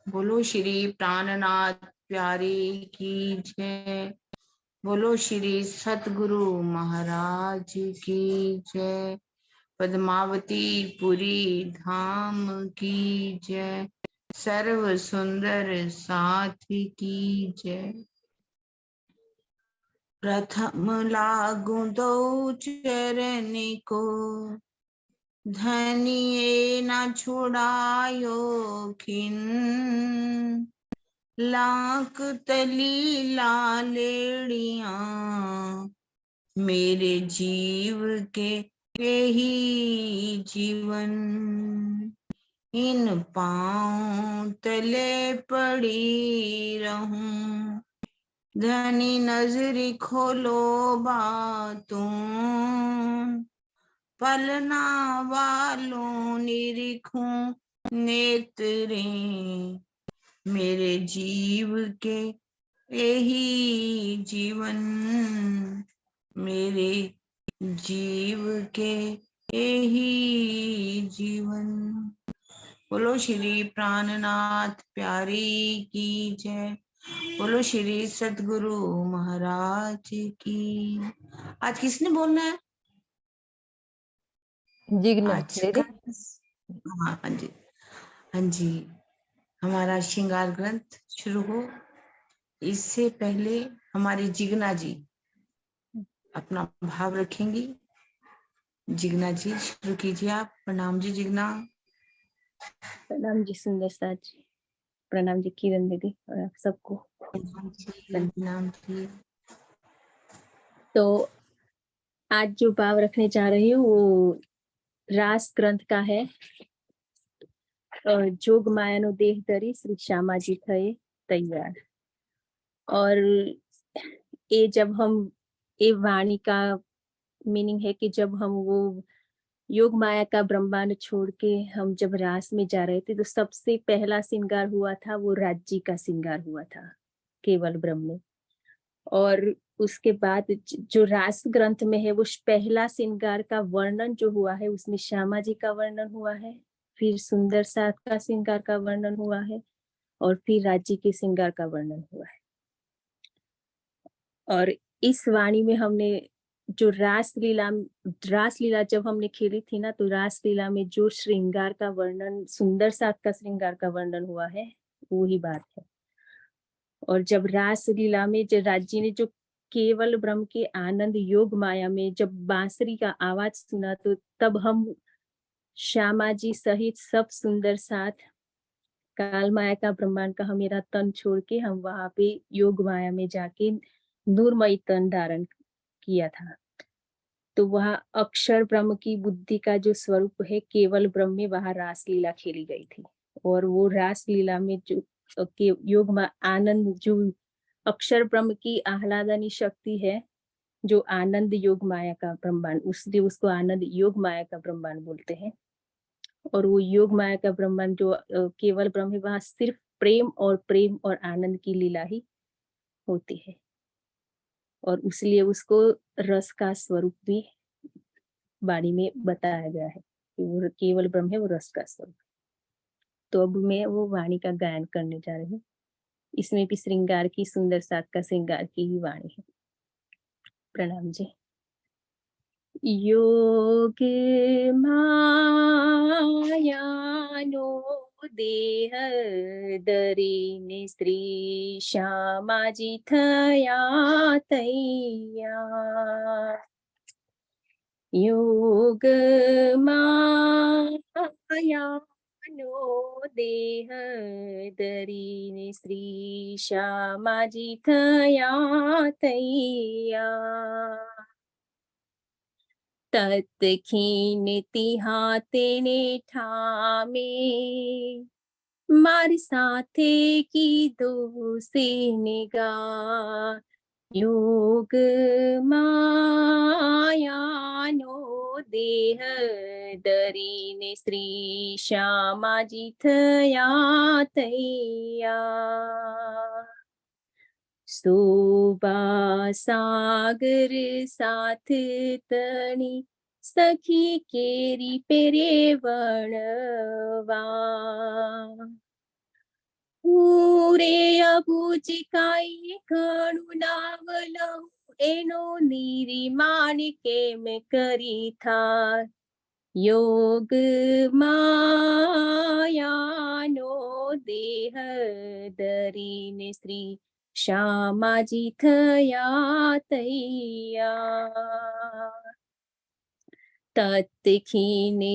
बोलो श्री प्राणनाथ प्यारे की जय। बोलो श्री सतगुरु महाराज की जय। पद्मावती पुरी धाम की जय। सर्व सुंदर साथ की जय। प्रथम लागू दो चरण को, धनिये न छुड़ायो खिन। लाख तली लालेड़िया, मेरे जीव के यही जीवन। इन पाँव तले पड़ी रहूं, धनी नजरी खोलो बातों। पलना वालों निरीखूं नेत्रें, मेरे जीव के यही जीवन। मेरे जीव के यही जीवन। बोलो श्री प्राणनाथ प्यारी की जय। बोलो श्री सतगुरु महाराज की। आज किसने बोलना है? जिग्ना आज दीदी। हाँ जी, हाँ जी। हमारा श्रृंगार ग्रंथ शुरू हो इससे पहले हमारी जिग्ना जी अपना भाव रखेंगी। जिग्ना जी शुरू कीजिए आप। प्रणाम जी जिग्ना। प्रणाम जी सुंदर साथ जी। प्रणाम जी किरण दीदी और आप सबको प्रणाम जी। तो आज जो भाव रखने जा रही हूँ वो रास ग्रंथ का है। जोग मायानो देह धरी श्री श्यामा जी थे तैयार। और ये जब हम ये वाणी का मीनिंग है कि जब हम वो योग माया का ब्रह्मांड छोड़ के हम जब रास में जा रहे थे तो सबसे पहला श्रृंगार हुआ था वो राज्य का श्रृंगार हुआ था केवल ब्रह्म में। और उसके बाद जो रास ग्रंथ में है वो पहला श्रृंगार का वर्णन जो हुआ है उसमें श्यामा जी का वर्णन हुआ है, फिर सुंदर साथ का श्रृंगार का वर्णन हुआ है और फिर राज्य के श्रृंगार का वर्णन हुआ है। और इस वाणी में हमने जो रास लीला जब हमने खेली थी ना तो रास लीला में जो श्रृंगार का वर्णन सुंदर साथ का श्रृंगार का वर्णन हुआ है वो ही बात है। और जब रास लीला में जो राज्य ने जो केवल ब्रह्म के आनंद योग माया में जब बांसुरी का आवाज सुना तो तब हम श्यामा जी सहित सब सुंदर साथ काल माया का ब्रह्मांड का मेरा तन छोड़ के हम वहां पे योग माया में जाके नूरमयी तन धारण किया था। तो वह अक्षर ब्रह्म की बुद्धि का जो स्वरूप है केवल ब्रह्म में वहां रास लीला खेली गई थी। और वो रास लीला में जो योग में आनंद जो अक्षर ब्रह्म की आह्लादनी शक्ति है जो आनंद योग माया का ब्रह्मांड उसलिए उसको आनंद योग माया का ब्रह्मांड बोलते हैं। और वो योग माया का ब्रह्मांड जो केवल ब्रह्म है वहां सिर्फ प्रेम और आनंद की लीला ही होती है। और इसलिए उसको रस का स्वरूप भी वाणी में बताया गया है कि वो केवल ब्रह्म है, वो रस का स्वरूप। तो अब मैं वो वाणी का गायन करने जा रही हूँ। इसमें भी श्रृंगार की सुंदर साथ का श्रृंगार की ही वाणी है। प्रणाम जी। योग मायानो देह दरीने स्त्री श्यामा जी थया तैयार। योग मायानो देह दरीने श्री श्यामा जी थया तैयार। तत्खीन तिहा तेने ठामे मार साथे की दो से निगाह। योग मायानो देह दरीने श्री श्यामा जी थया तैयार। शोभा सागर साथ तणी सखी केरी पेरे वणवा। પૂરે અબુજિકાઈ ઘણું નાવ લઉં એનો નિર્માણ કેમ કરી થાય યોગ માયાનો દેહ ધરીને શ્રી શ્યામાજી થયા તૈયાર તત્ખીને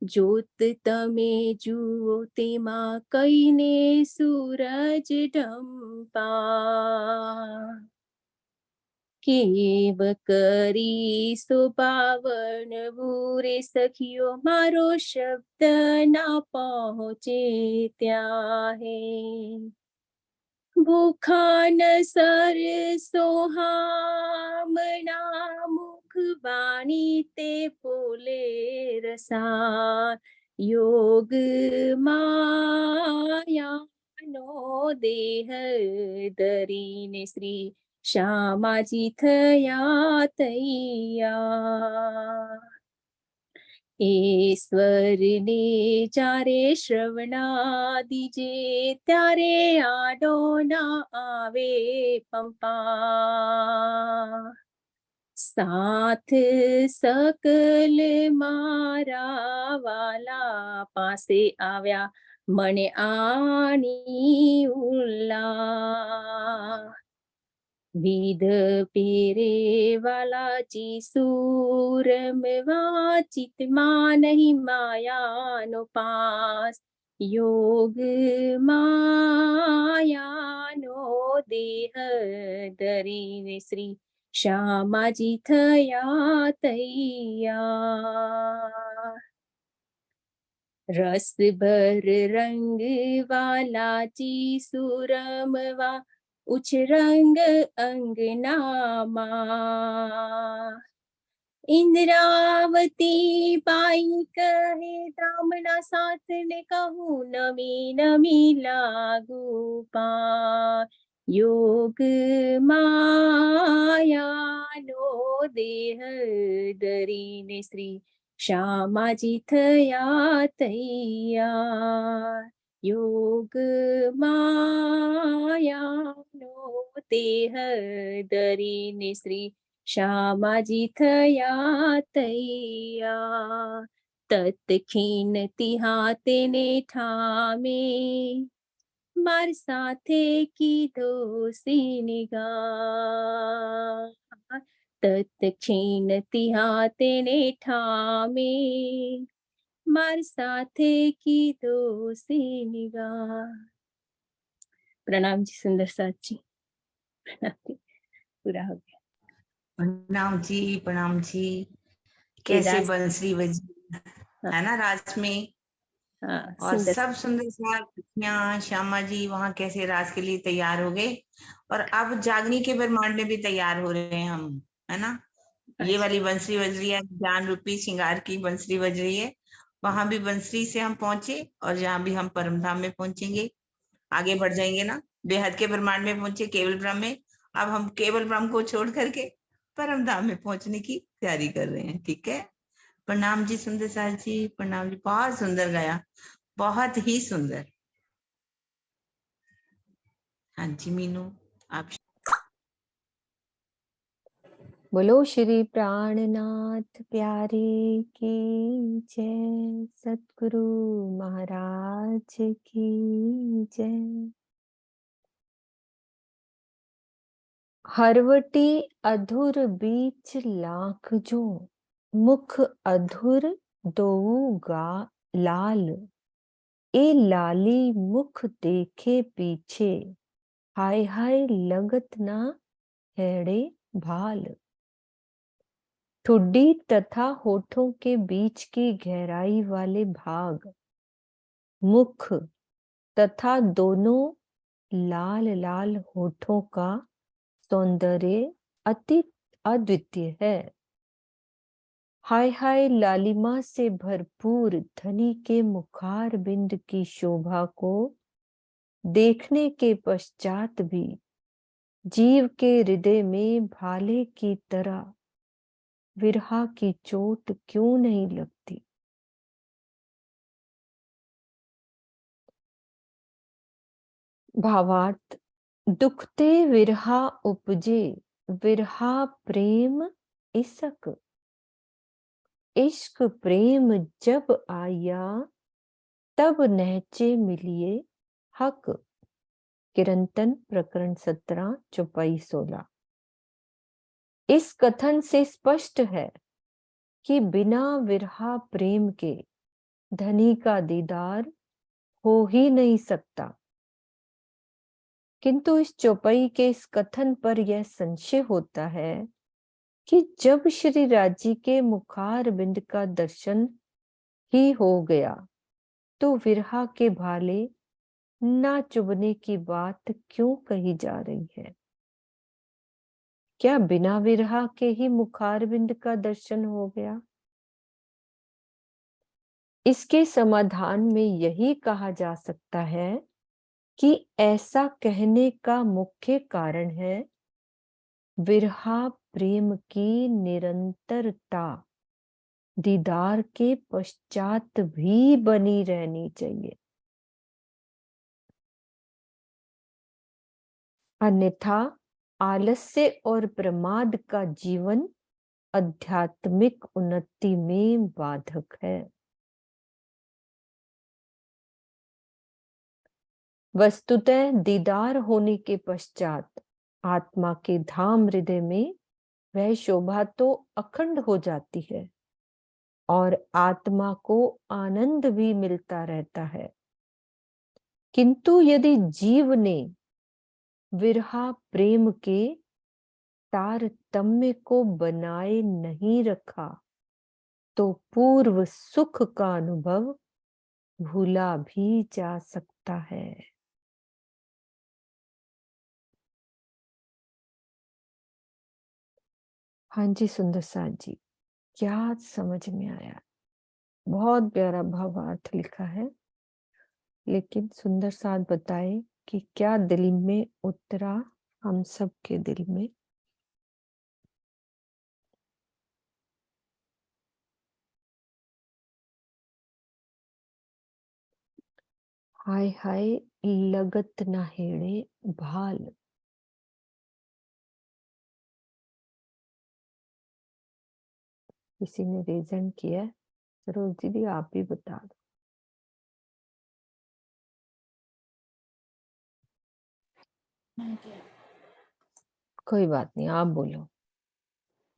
જોત તમે જુઓ તેમાં કઈને સૂરજ ઢંપા કેવ કરી સુપાવન બુરે સખીઓ મારો શબ્દ ના પહોંચે ત્યાં હે ભૂખાન સર સોહામણા મુખ વાણી તે બોલે રસા યોગ માયાનો દેહ ધરીને શ્રી શ્યામાજી થયા તૈયાર ઈશ્વરને જ્યારે શ્રવણાદિજે ત્યારે આડો ના આવે પંપા સાથ સકલ મારા વાલા પાસે આવ્યા મને આની ઉલ્લા વિધ પેરે વાલાજી સૂરમ વાચિતમાં નહીં માયાનો પાસ યોગ માયાનો દેહ ધરીને શ્રી શ્યામાજી થયા તૈયાર રસ ભર રંગ વાલાજી સુરમવા ઉચ્ચ રંગ અંગનામાં ઇન્દ્રાવતી બાઈ કહે દામના સાથને કહું નમી નમી લાગુ પા યોગ માયાનો દેહ ધરીને શ્રી શ્યામાજી થયા તૈયાર યોગ માયાનો દેહ ધરીને શ્રી શ્યામાજી થયા તૈયાર તત્ખીનતી હાથને ઠામે માર સાથે કીધો સિનિગા તત્ક્ષીનતી હાથને ઠામે માર સાથે કીધો સિનિગા प्रणाम जी सुंदर साथ जी पूरा हो गया प्रणाम जी कैसे रास- बंसरी बजी है ना रात में हाँ और सुंदर सब सुंदर साथियां श्यामा जी वहाँ कैसे रात के लिए तैयार हो गए और अब जागनी के ब्रह्मांड में भी तैयार हो रहे हैं हम है ना ये वाली बंसरी बज रही है ज्ञान रूपी श्रृंगार की बंसरी बज रही है वहां भी बंसरी से हम पहुंचे और जहाँ भी हम परमधाम में पहुंचेंगे आगे बढ़ जाएंगे ना बेहद के ब्रह्मांड में पहुंचे केवल ब्रह्म में अब हम केवल ब्रह्म को छोड़ करके परम धाम में पहुंचने की तैयारी कर रहे हैं ठीक है प्रणाम जी सुंदर सार जी प्रणाम जी बहुत सुंदर गाया बहुत ही सुंदर हाँ जी मीनू आप बोलो श्री प्राणनाथ प्यारे की जय सतगुरु महाराज की जय हरवटी अधुर बीच लाख जो मुख अधुर दोगा लाल ए लाली मुख देखे पीछे हाय हाय लगत ना हेड़े भाल ठुड्डी तथा होठों के बीच की गहराई वाले भाग मुख तथा दोनों लाल लाल होठों का सौंदर्य अति अद्वितीय है हाय हाय लालिमा से भरपूर धनी के मुखार बिंद की शोभा को देखने के पश्चात भी जीव के हृदय में भाले की तरह विरहा की चोट क्यों नहीं लगती। भावार्थ, दुखते विरहा उपजे, विरहा प्रेम इसक, इश्क प्रेम जब आया, तब नहचे मिलिए हक। किरंतन प्रकरण 17 चौपाई 16। इस कथन से स्पष्ट है कि बिना विरहा प्रेम के धनी का दीदार हो ही नहीं सकता। किंतु इस चौपाई के इस कथन पर यह संशय होता है कि जब श्री राजी के मुखार बिंद का दर्शन ही हो गया तो विरहा के भाले ना चुभने की बात क्यों कही जा रही है? क्या बिना विरहा के ही मुखार बिंद का दर्शन हो गया? इसके समाधान में यही कहा जा सकता है कि ऐसा कहने का मुख्य कारण है विरहा प्रेम की निरंतरता दीदार के पश्चात भी बनी रहनी चाहिए, अन्यथा आलस्य और प्रमाद का जीवन आध्यात्मिक उन्नति में बाधक है। वस्तुतः दीदार होने के पश्चात आत्मा के धाम हृदय में वह शोभा तो अखंड हो जाती है और आत्मा को आनंद भी मिलता रहता है। किंतु यदि जीव ने विरहा प्रेम के तारतम्य को बनाए नहीं रखा तो पूर्व सुख का अनुभव भूला भी जा सकता है। हाँ जी सुंदर साथ जी, क्या समझ में आया? बहुत प्यारा भावार्थ लिखा है, लेकिन सुंदर साथ बताए कि क्या दिल में उतरा हम सब के दिल में? हाय हाय लगत ना हेड़े भाल। किसी ने रीजन किया? सरोज दीदी आप भी बता दो। कोई बात नहीं, आप बोलो।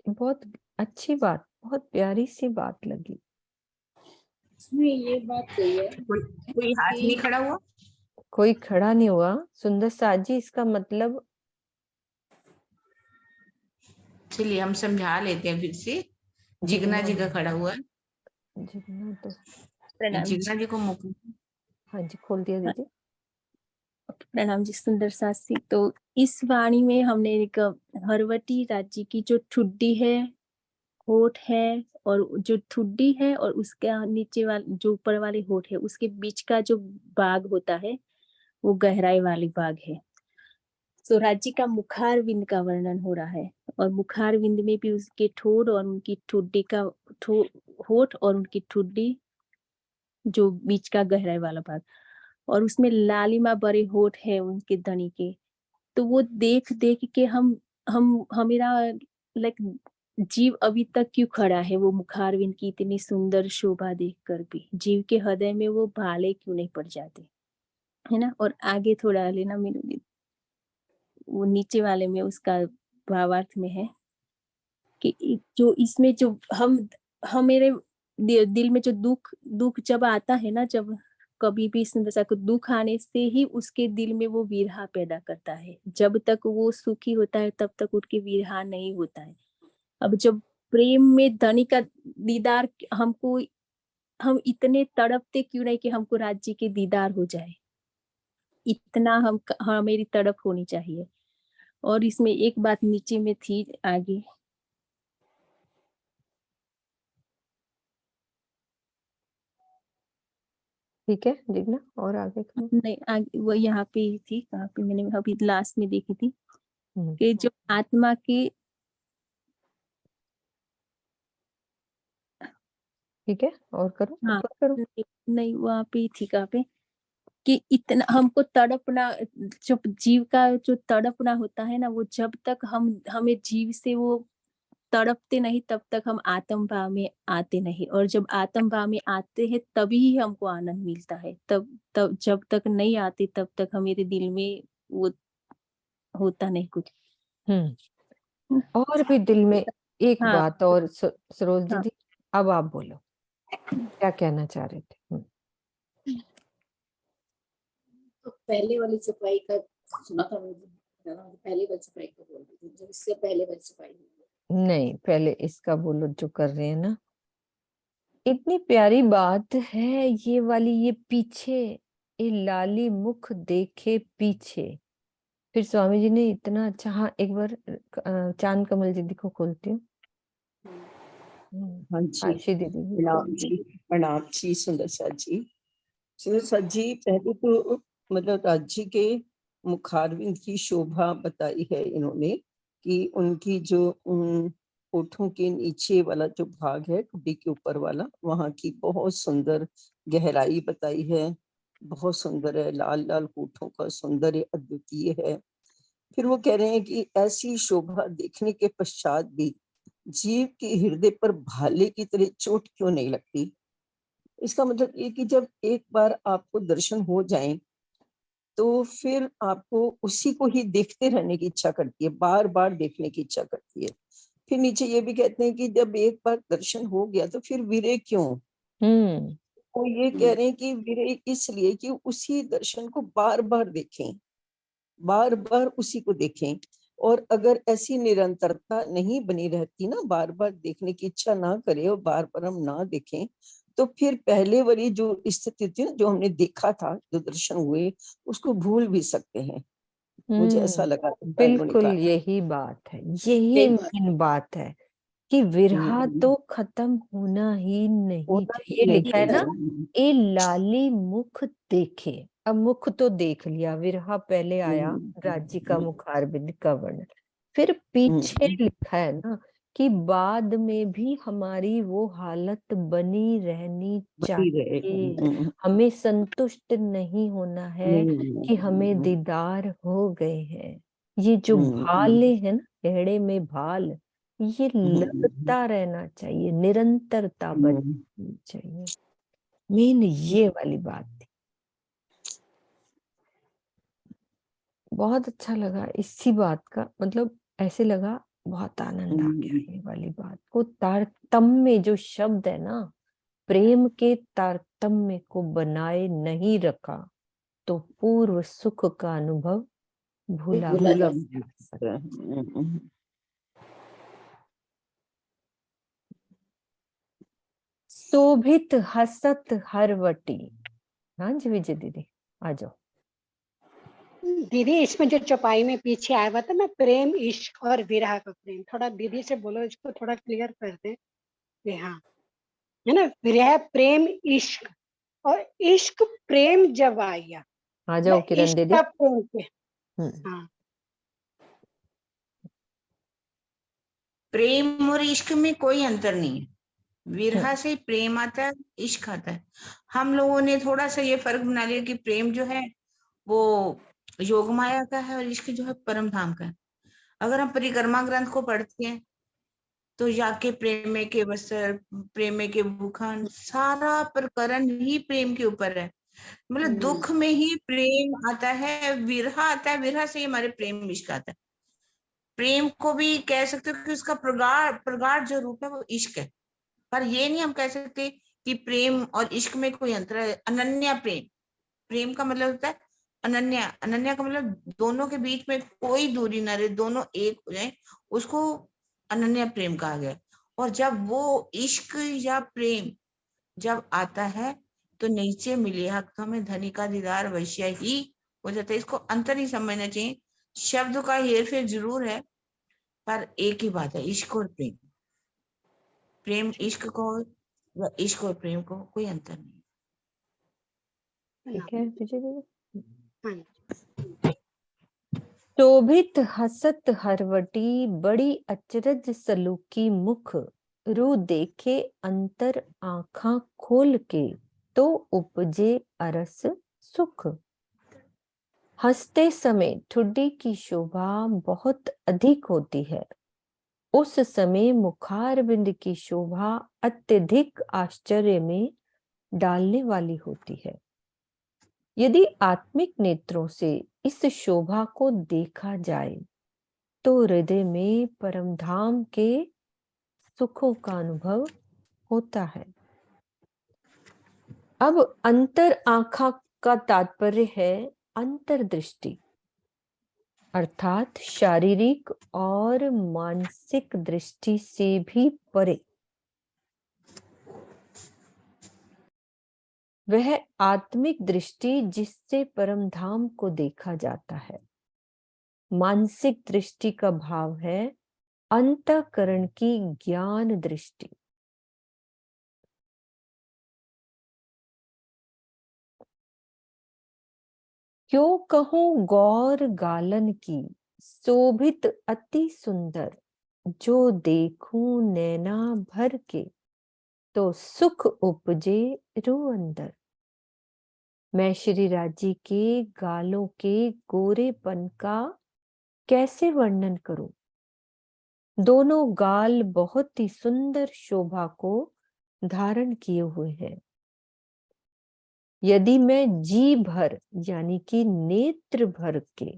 बहुत अच्छी बात, बहुत प्यारी सी बात लगी। इसमें ये बात कही है कोई हाथ नहीं खड़ा हुआ? कोई खड़ा नहीं हुआ। सुंदर साथ जी, इसका मतलब चलिए हम समझा लेते हैं फिर से। जिगना जी का खड़ा हुआ है। जिगना तो प्रणाम जिगना जी। जी को मौका। हाँ जी, खोल दिया दीदी। प्रणाम जी सुंदर सासी। तो इस वाणी में हमने एक हरवटी राज्य की जो ठुड्डी है, होठ है, और जो ठुड्डी है और उसका नीचे वाला जो ऊपर वाले होठ है उसके बीच का जो बाग होता है वो गहराई वाली बाग है। तो राज्य का मुखार विंद का वर्णन हो रहा है और मुखार विंद में भी उसके ठोड़ और उनकी ठुड्डी का होठ और उनकी ठुड्डी जो बीच का गहराई वाला भाग, और उसमें लालिमा बड़े होठ है उनके धनी के। तो वो देख देख के हम हमेरा लाइक जीव अभी तक क्यों खड़ा है, वो मुखारविंद की इतनी सुंदर शोभा देखकर भी जीव के हृदय में वो भाले क्यों नहीं पड़ जाते, है ना। और आगे थोड़ा लेना मेरे वो नीचे वाले में उसका भावार्थ में है कि जो इसमें जो हम मेरे दिल में जो दुख दुख जब आता है ना, जब कभी भी सुंदरसा को दुख आने से ही उसके दिल में वो विरहा पैदा करता है। जब तक वो सुखी होता है तब तक उसके विरहा नहीं होता है। अब जब प्रेम में धनी का दीदार हमको, हम इतने तड़पते क्यों नहीं कि हमको राज्य के दीदार हो जाए, इतना हम मेरी तड़प होनी चाहिए। और इसमें एक बात नीचे में थी आगे, ठीक है जिगना, और आगे करो। नहीं आगे वो यहाँ पे ही थी, कहाँ पे मैंने अभी लास्ट में देखी थी कि जो आत्मा की, ठीक है और करो, हाँ ऊपर करो। नहीं वहाँ पे ही थी, कहाँ पे कि इतना हमको तड़पना, जो जीव का जो तड़पना होता है ना, वो जब तक हमें जीव से वो तड़पते नहीं तब तक हम आत्म भाव में आते नहीं, और जब आत्म भाव में आते हैं तभी ही हमको आनंद मिलता है। तब तब जब तक नहीं आते तब तक हमारे दिल में वो होता नहीं कुछ। और भी दिल में एक हाँ बात और सरोज हाँ। दीदी, अब आप बोलो क्या कहना चाह रहे थे। तो पहले वाली सफाई का सुना था मुझे, पहले वाली सफाई का बोल रही थी, जो इससे पहले वाली सफाई हुई। नहीं, पहले इसका बोलो जो कर रहे हैं ना। इतनी प्यारी बात है ये वाली, ये पीछे, ये लाली मुख देखे पीछे। फिर स्वामी जी ने इतना अच्छा, हाँ एक बार चांद कमल दीदी को खोलती हूँ। हाँ जी, आशी दीदी भी प्रणाम जी, प्रणाम जी सुंदर साथ जी। सुंदर साथ जी, पहले तो मतलब राज्य के मुखारविंद की शोभा बताई है इन्होंने, कि उनकी जो होठों के नीचे वाला जो भाग है, कुड़ी के ऊपर वाला, वहां की बहुत सुंदर गहराई बताई है, बहुत सुंदर है, लाल लाल होठों का सौंदर्य अद्वितीय है। फिर वो कह रहे हैं कि ऐसी शोभा देखने के पश्चात भी जीव के हृदय पर भाले की तरह चोट क्यों नहीं लगती। इसका मतलब ये कि जब एक बार आपको दर्शन हो जाए तो फिर आपको उसी को ही देखते रहने की इच्छा करती है, बार बार देखने की इच्छा करती है। फिर नीचे ये भी कहते हैं कि जब एक बार दर्शन हो गया तो फिर विरह क्यों। वो ये कह रहे हैं कि विरह इसलिए कि उसी दर्शन को बार बार देखें, बार बार उसी को देखें। और अगर ऐसी निरंतरता नहीं बनी रहती ना, बार बार देखने की इच्छा ना करे और बार बार हम ना देखें, तो फिर पहले वाली जो स्थिति थी ना, जो हमने देखा था, जो दर्शन हुए, उसको भूल भी सकते हैं। मुझे ऐसा लगा था इन्होंने बिल्कुल कहा। यही बात है, यही मेन बात है कि विरहा तो खत्म होना ही नहीं होना चाहिए। ही लिखा है ना, नहीं। ए लाली मुख देखे। अब मुख तो देख लिया, विरहा पहले आया, राज्य का मुखारबिंद का वर्णन, फिर पीछे लिखा है ना कि बाद में भी हमारी वो हालत बनी रहनी चाहिए। हमें संतुष्ट नहीं होना है कि हमें दीदार हो गए हैं। ये जो भाले हैं ना, पेड़े में भाल, ये लगता रहना चाहिए, निरंतरता बननी चाहिए। मेन ये वाली बात थी। बहुत अच्छा लगा इसी बात का, मतलब ऐसे लगा बहुत आनंद आ गया। ये वाली बात को, तारतम्य जो शब्द है ना, प्रेम के तारतम्य को बनाए नहीं रखा तो पूर्व सुख का अनुभव भूला जा सकता। शोभित हसत हरवटी। हाँ जी विजय दीदी आ जाओ। दीदी इसमें जो चौपाई में पीछे आया हुआ था ना, प्रेम इश्क और विरह का प्रेम, थोड़ा दीदी से बोलो, इसको थोड़ा क्लियर कर दे। हाँ, है ना, विरह प्रेम इश्क, और इश्क प्रेम जब आया, आ जाओ किरण इश्क दीदी। का प्रेम पे। हाँ, प्रेम और इश्क में कोई अंतर नहीं है। विरह से प्रेम आता है, इश्क आता है। हम लोगों ने थोड़ा सा ये फर्क बना लिया कि प्रेम जो है वो योग माया का है और इश्क जो है परम धाम का है। अगर हम परिक्रमा ग्रंथ को पढ़ते हैं तो याके प्रेमे के वसर, प्रेमे के भूखन, सारा प्रकरण ही प्रेम के ऊपर है। मतलब दुख में ही प्रेम आता है, विरह आता है, विरह से ही हमारे प्रेम इश्क आता है। प्रेम को भी कह सकते हो कि उसका प्रगाढ़ जो रूप है वो इश्क है। पर ये नहीं हम कह सकते कि प्रेम और इश्क में कोई अंतर है। अनन्या प्रेम, प्रेम का मतलब होता है अनन्या। अनन्या का मतलब दोनों के बीच में कोई दूरी ना रहे, दोनों एक हो जाए, उसको अनन्या प्रेम कहा गया। और जब वो इश्क या प्रेम जब आता है तो नीचे मिले हक में धनी का दीदार वैश्य ही हो जाता है। इसको अंतर ही समझना चाहिए। शब्द का हेरफेर जरूर है पर एक ही बात है, इश्क और प्रेम। प्रेम इश्क को या इश्क और प्रेम को कोई अंतर नहीं। ठीक है विजय दीदी। हाँ, शोभित हसत हरवटी, बड़ी अचरज सलूकी मुख, रू देखे अंतर आँखा खोल के, तो उपजे अरस सुख। हंसते समय ठुड्डी की शोभा बहुत अधिक होती है, उस समय मुखारबिंद की शोभा अत्यधिक आश्चर्य में डालने वाली होती है। यदि आत्मिक नेत्रों से इस शोभा को देखा जाए तो हृदय में परमधाम के सुखों का अनुभव होता है। अब अंतर आंखा का तात्पर्य है अंतर्दृष्टि, अर्थात शारीरिक और मानसिक दृष्टि से भी परे। वह आत्मिक दृष्टि जिससे परमधाम को देखा जाता है। मानसिक दृष्टि का भाव है अंतःकरण की ज्ञान दृष्टि। क्यों कहूं गौर गालन की शोभित अति सुंदर, जो देखूं नैना भर के तो सुख उपजे रूह अंदर। मैं श्री राजी के गालों के गोरेपन का कैसे वर्णन करूं? दोनों गाल बहुत ही सुंदर शोभा को धारण किए हुए हैं। यदि मैं जी भर यानी कि नेत्र भर के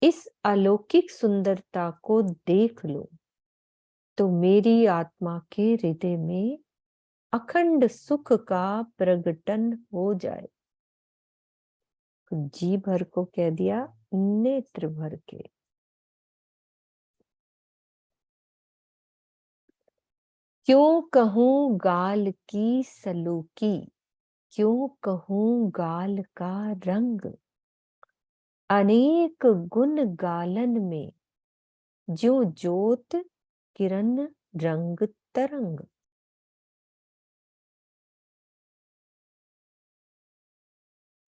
इस अलौकिक सुंदरता को देख लूं तो मेरी आत्मा के हृदय में अखंड सुख का प्रगटन हो जाए। जी भर को कह दिया नेत्र भर के। क्यों कहूं गाल की सलूकी, क्यों कहूं गाल का रंग, अनेक गुण गालन में जो ज्योत किरण रंग तरंग।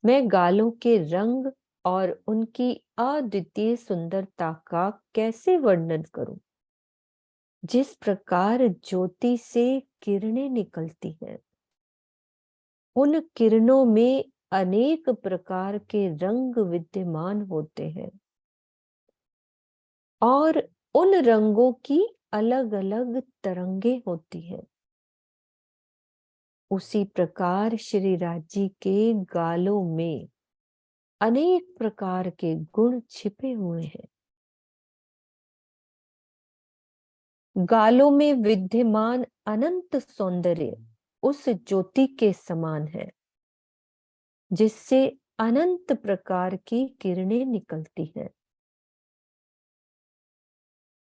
मैं गालों के रंग और उनकी अद्वितीय सुंदरता का कैसे वर्णन करूं? जिस प्रकार ज्योति से किरणें निकलती हैं, उन किरणों में अनेक प्रकार के रंग विद्यमान होते हैं और उन रंगों की अलग अलग तरंगे होती हैं। उसी प्रकार श्री राजी के गालों में अनेक प्रकार के गुण छिपे हुए हैं। गालों में विद्यमान अनंत सौंदर्य उस ज्योति के समान है जिससे अनंत प्रकार की किरणें निकलती हैं।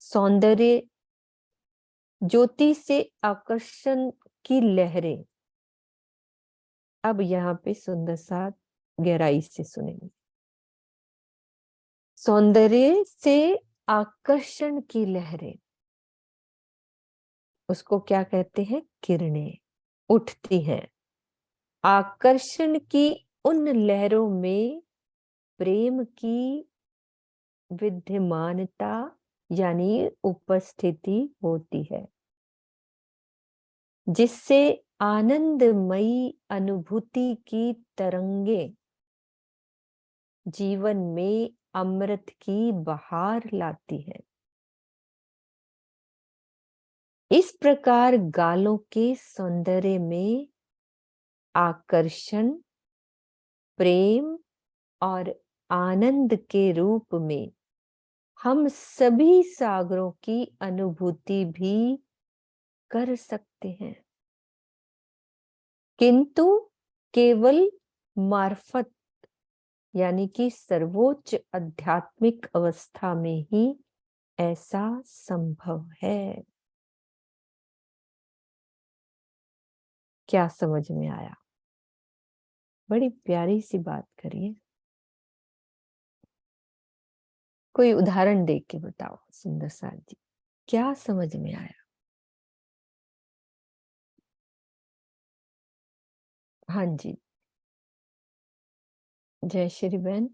सौंदर्य ज्योति से आकर्षण की लहरें। अब यहाँ पे सुंदर सा गहराई से सुनेंगे। सौंदर्य से आकर्षण की लहरें, उसको क्या कहते हैं? किरणें उठती हैं। आकर्षण की उन लहरों में प्रेम की विद्यमानता यानी उपस्थिति होती है, जिससे आनंदमयी अनुभूति की तरंगे जीवन में अमृत की बहार लाती है। इस प्रकार गालों के सौंदर्य में आकर्षण, प्रेम और आनंद के रूप में हम सभी सागरों की अनुभूति भी कर सकते हैं, किंतु केवल मार्फत यानी कि सर्वोच्च आध्यात्मिक अवस्था में ही ऐसा संभव है। क्या समझ में आया? बड़ी प्यारी सी बात करिए। कोई उदाहरण दे के बताओ सुंदर साथ जी, क्या समझ में आया? हाँ जी, जय श्री बहन।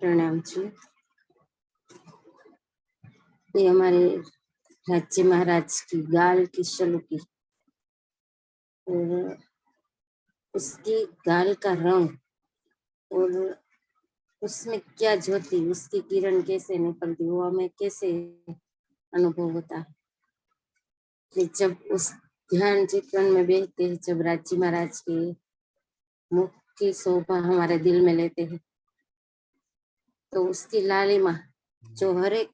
प्रणाम जी। ये हमारे राज्य महाराज की गाल की शलुकी और उसकी गाल का रंग और उसमें क्या ज्योति, उसकी किरण कैसे निकलती, वो हमें कैसे अनुभव होता है कि जब उस ध्यान चित्रण में बैठते हैं, जब राजी महाराज के मुख की शोभा हमारे दिल में लेते हैं, तो उसकी लालिमा जो हर एक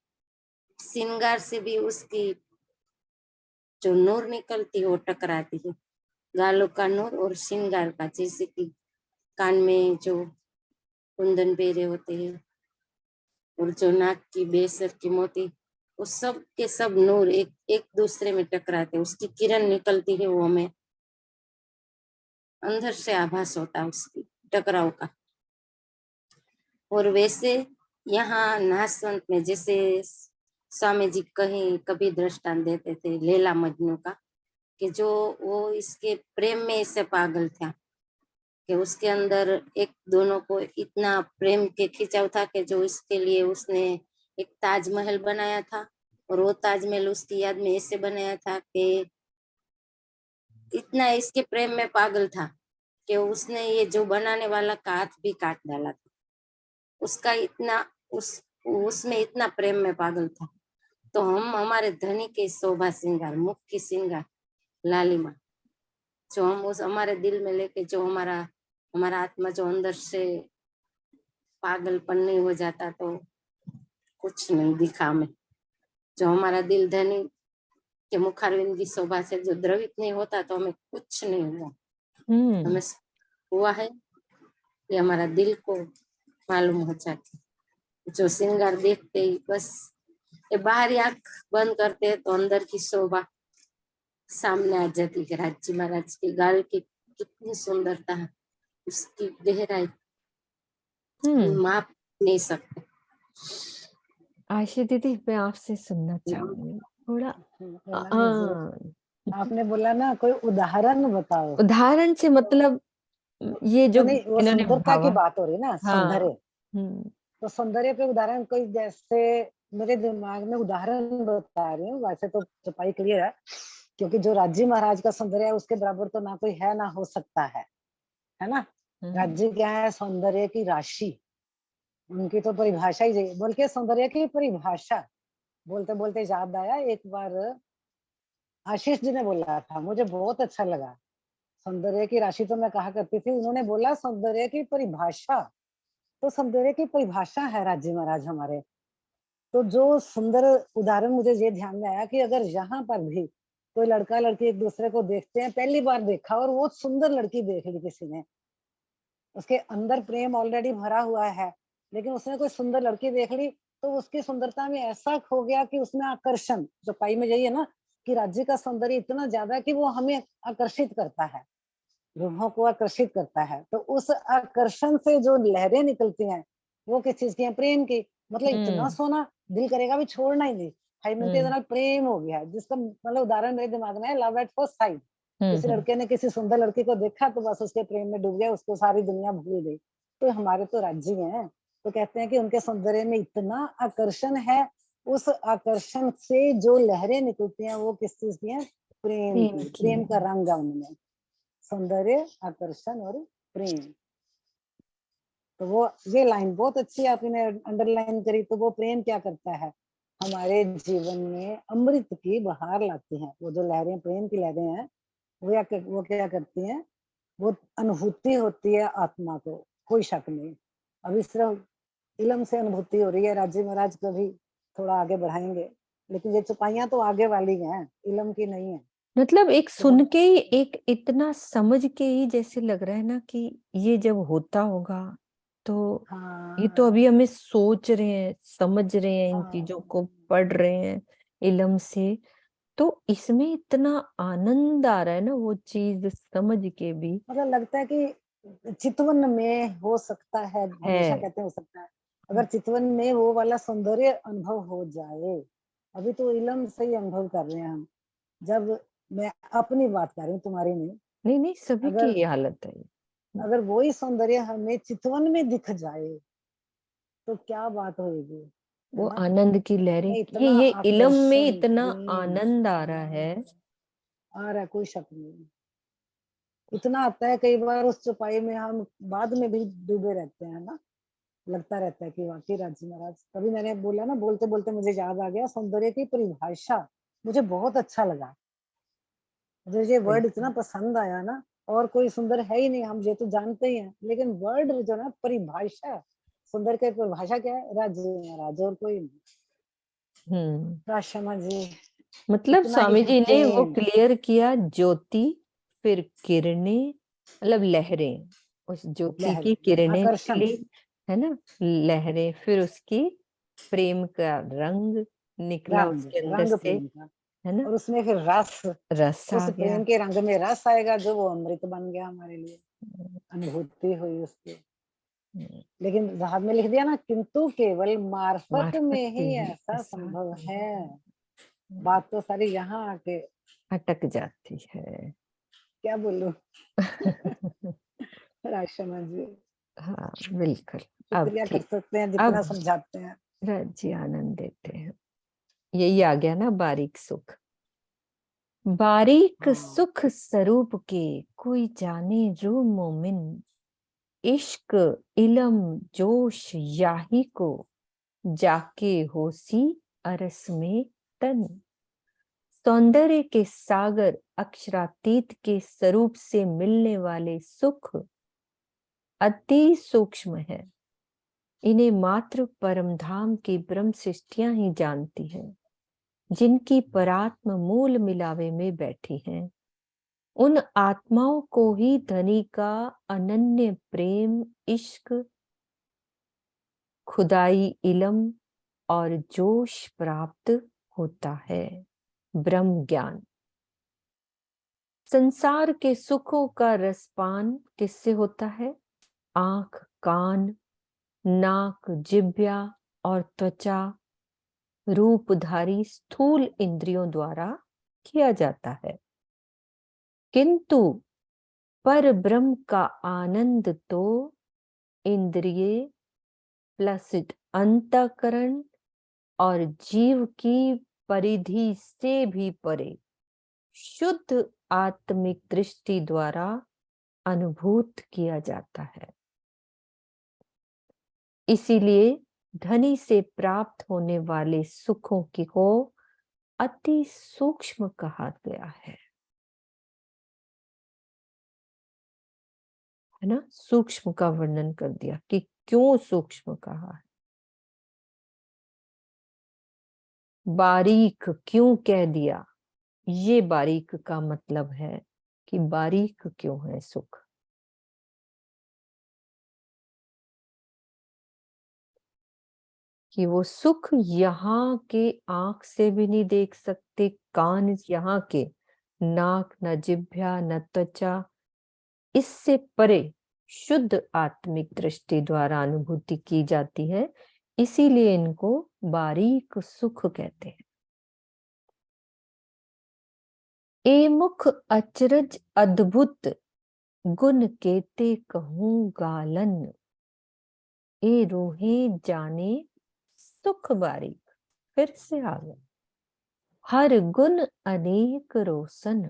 श्रृंगार से भी उसकी जो नूर निकलती है वो टकराती है, गालों का नूर और श्रृंगार का, जैसे कि कान में जो कुंदन पहरे होते हैं और जो नाक की बेसर की मोती, वो सब के सब नूर एक एक दूसरे में टकराते, उसकी किरण निकलती है, वो हमें अंदर से आभास होता है उसकी टकराव का। और वैसे यहाँ नासवंत में जैसे स्वामी जी कहीं कभी दृष्टांत देते थे लैला मजनू का, कि जो वो इसके प्रेम में इससे पागल था कि उसके अंदर एक दोनों को इतना प्रेम के खिंचाव था कि जो इसके लिए उसने एक ताजमहल बनाया था, और वो ताजमहल उसकी याद में ऐसे बनाया था कि इतना इसके प्रेम में पागल था कि उसने ये जो बनाने वाला का हाथ भी काट डाला था। उसका इतना उसमें इतना प्रेम में पागल था। तो हम हमारे धनी के शोभा श्रृंगार, मुख की श्रृंगार, लालिमा जो हम उस हमारे दिल में लेके, जो हमारा आत्मा जो अंदर से पागलपन नहीं हो जाता, तो कुछ नहीं दिखा हमें। जो हमारा दिल धनी के मुखारविंद की शोभा से जो द्रवित नहीं होता, तो हमें कुछ नहीं हुआ। हमें हुआ है ये हमारा दिल को मालूम हो जाती। जो श्रृंगार देखते ही बस ये बाहरी आंख बंद करते हैं तो अंदर की शोभा सामने आ जाती है। राजी महाराज के गाल की कितनी सुंदरता है, उसकी गहराई माप नहीं सकते। आशा दीदी, मैं आपसे सुनना चाहूंगी थोड़ा। आपने बोला ना कोई उदाहरण बताओ। उदाहरण से मतलब ये जो नहीं, वो इन्होंने सुंदरता की बात हो रही ना, हाँ। सौंदर्य। तो सौंदर्य पे उदाहरण कोई, जैसे मेरे दिमाग में उदाहरण बता रही हूँ, वैसे तो छपाई क्लियर है, क्योंकि जो राजी महाराज का सौंदर्य है उसके बराबर तो ना कोई है ना हो सकता है ना। राजी क्या है? सौंदर्य की राशि, उनकी तो परिभाषा ही बोल के सौंदर्य की परिभाषा बोलते बोलते याद आया, एक बार आशीष जी ने बोला था, मुझे बहुत अच्छा लगा। सौंदर्य की राशि तो मैं कहा करती थी, उन्होंने बोला सौंदर्य की परिभाषा। तो सौंदर्य की परिभाषा है राजी महाराज हमारे। तो जो सुंदर उदाहरण मुझे ये ध्यान में आया कि अगर यहाँ पर भी कोई लड़का लड़की एक दूसरे को देखते हैं, पहली बार देखा और वो सुंदर लड़की देख ली किसी ने, उसके अंदर प्रेम ऑलरेडी भरा हुआ है, लेकिन उसने कोई सुंदर लड़की देख ली तो उसकी सुंदरता में ऐसा खो गया कि उसमें आकर्षण, जो पाई में यही है ना कि राज्य का सौंदर्य इतना ज्यादा कि वो हमें आकर्षित करता है, रूहों को आकर्षित करता है। तो उस आकर्षण से जो लहरें निकलती हैं वो किस चीज की है? प्रेम की। मतलब इतना सोना दिल करेगा भी छोड़ना ही नहीं। हाई मिलते प्रेम हो गया, जिसका मतलब उदाहरण मेरे दिमाग में है लव एट फर्स्ट साइट। किसी लड़के ने किसी सुंदर लड़की को देखा तो बस उसके प्रेम में डूब गया, उसको सारी दुनिया भूल गई। तो हमारे तो राज्य हैं, तो कहते हैं कि उनके सौंदर्य में इतना आकर्षण है, उस आकर्षण से जो लहरें निकलती हैं वो किस चीज की है? प्रेम की। प्रेम का रंग है उनमें, सौंदर्य, आकर्षण और प्रेम। तो वो ये लाइन बहुत अच्छी आपने अंडरलाइन करी। तो वो प्रेम क्या करता है? हमारे जीवन में अमृत की बहार लाती है। वो जो लहरें, प्रेम की लहरें हैं, वो क्या करती हैं? वो अनुभूति होती है आत्मा को, कोई शक नहीं। अभी सिर्फ इलम से अनुभूति हो रही है, राजी महाराज कभी थोड़ा आगे बढ़ाएंगे, लेकिन ये चौपाइयां तो आगे वाली हैं, इलम की नहीं है। मतलब एक सुन के ही, एक इतना समझ के ही जैसे लग रहा है ना कि ये जब होता होगा तो ये तो अभी हमें सोच रहे हैं, समझ रहे हैं, इन चीजों को पढ़ रहे हैं इलम से, तो इसमें इतना आनंद आ रहा है ना वो चीज समझ के भी। मतलब लगता है कि चितवन में हो सकता है, हमेशा कहते हैं हो सकता है, अगर चितवन में वो वाला सौंदर्य अनुभव हो जाए। अभी तो इलम से ही अनुभव कर रहे हैं हम। जब मैं अपनी बात कर रही हूँ, तुम्हारी नहीं। नहीं, सभी की ये हालत है। अगर वही सौंदर्य हमें चितवन में दिख जाए तो क्या बात होगी, वो आनंद की लहरें, ये इलम में इतना आनंद आ रहा है, कोई शक नहीं। इतना आता है कई बार उस चौपाई में, हम बाद में भी डूबे रहते हैं ना, लगता रहता है कि वाकई राजी महाराज। तभी मैंने बोला ना, बोलते बोलते मुझे याद आ गया, सौंदर्य की परिभाषा मुझे बहुत अच्छा लगा, मुझे ये वर्ड इतना पसंद आया ना। और कोई सुंदर है ही नहीं, हम ये तो जानते ही हैं, लेकिन वर्ड जो ना परिभाषा, सुंदर की परिभाषा क्या है, राजी महाराज, और कोई नहीं। राजशर्मा जी मतलब इतना ही स्वामी जी ने वो प्रेम। क्लियर किया, ज्योति फिर किरणें, मतलब लहरें, उस ज्योति लहर, की किरणें आकर्षण, निकली, है ना, लहरें, फिर उसकी प्रेम का रंग निकला रंग, उसके अंदर रंग से, प्रेम का, है ना, और उसमें फिर रस, रस उस आ गया। प्रेम के रंग में रस आएगा, जो वो अमृत बन गया हमारे लिए, अनुभूति हुई उसकी। लेकिन साहब में लिख दिया ना, किंतु केवल मार्फत में ही ऐसा संभव है। बात तो सारी यहाँ आके अटक जाती है। क्या बोलूं राजशर्मा जी, हाँ बिल्कुल। अब शुक्रिया कर ठीक, सकते हैं जितना अब समझाते हैं। जी आनंद देते हैं। यही आ गया ना, बारीक सुख, बारीक हाँ, सुख स्वरूप के कोई जाने रू मोमिन, इश्क इलम जोश याही को, जाके होसी अरस में तन। सौंदर्य के सागर अक्षरातीत के स्वरूप से मिलने वाले सुख अति सूक्ष्म है। इन्हें मात्र परम धाम की ब्रह्म सृष्टियां ही जानती है, जिनकी परात्म मूल मिलावे में बैठी हैं। उन आत्माओं को ही धनी का अनन्य प्रेम, इश्क, खुदाई इलम और जोश प्राप्त होता है। ब्रह्म ज्ञान, संसार के सुखों का रसपान किससे होता है? आंख, कान, नाक, जिह्वा और त्वचा रूपधारी स्थूल इंद्रियों द्वारा किया जाता है, किंतु पर ब्रह्म का आनंद तो इंद्रिय प्लस अंतःकरण और जीव की परिधि से भी परे शुद्ध आत्मिक दृष्टि द्वारा अनुभूत किया जाता है। इसीलिए धनी से प्राप्त होने वाले सुखों की को अति सूक्ष्म कहा गया है ना। सूक्ष्म का वर्णन कर दिया कि क्यों सूक्ष्म कहा है, बारीक क्यों कह दिया। ये बारीक का मतलब है कि बारीक क्यों है सुख। कि वो सुख यहाँ के आंख से भी नहीं देख सकते, कान यहाँ के, नाक, न जिह्वा, न त्वचा, इससे परे शुद्ध आत्मिक दृष्टि द्वारा अनुभूति की जाती है। इसीलिए इनको बारीक सुख कहते हैं। ए मुख अचरज अद्भुत, गुण केते कहूं गालन, ए रूहे जाने सुख बारीक। फिर से आ गया, हर गुण अनेक रोशन।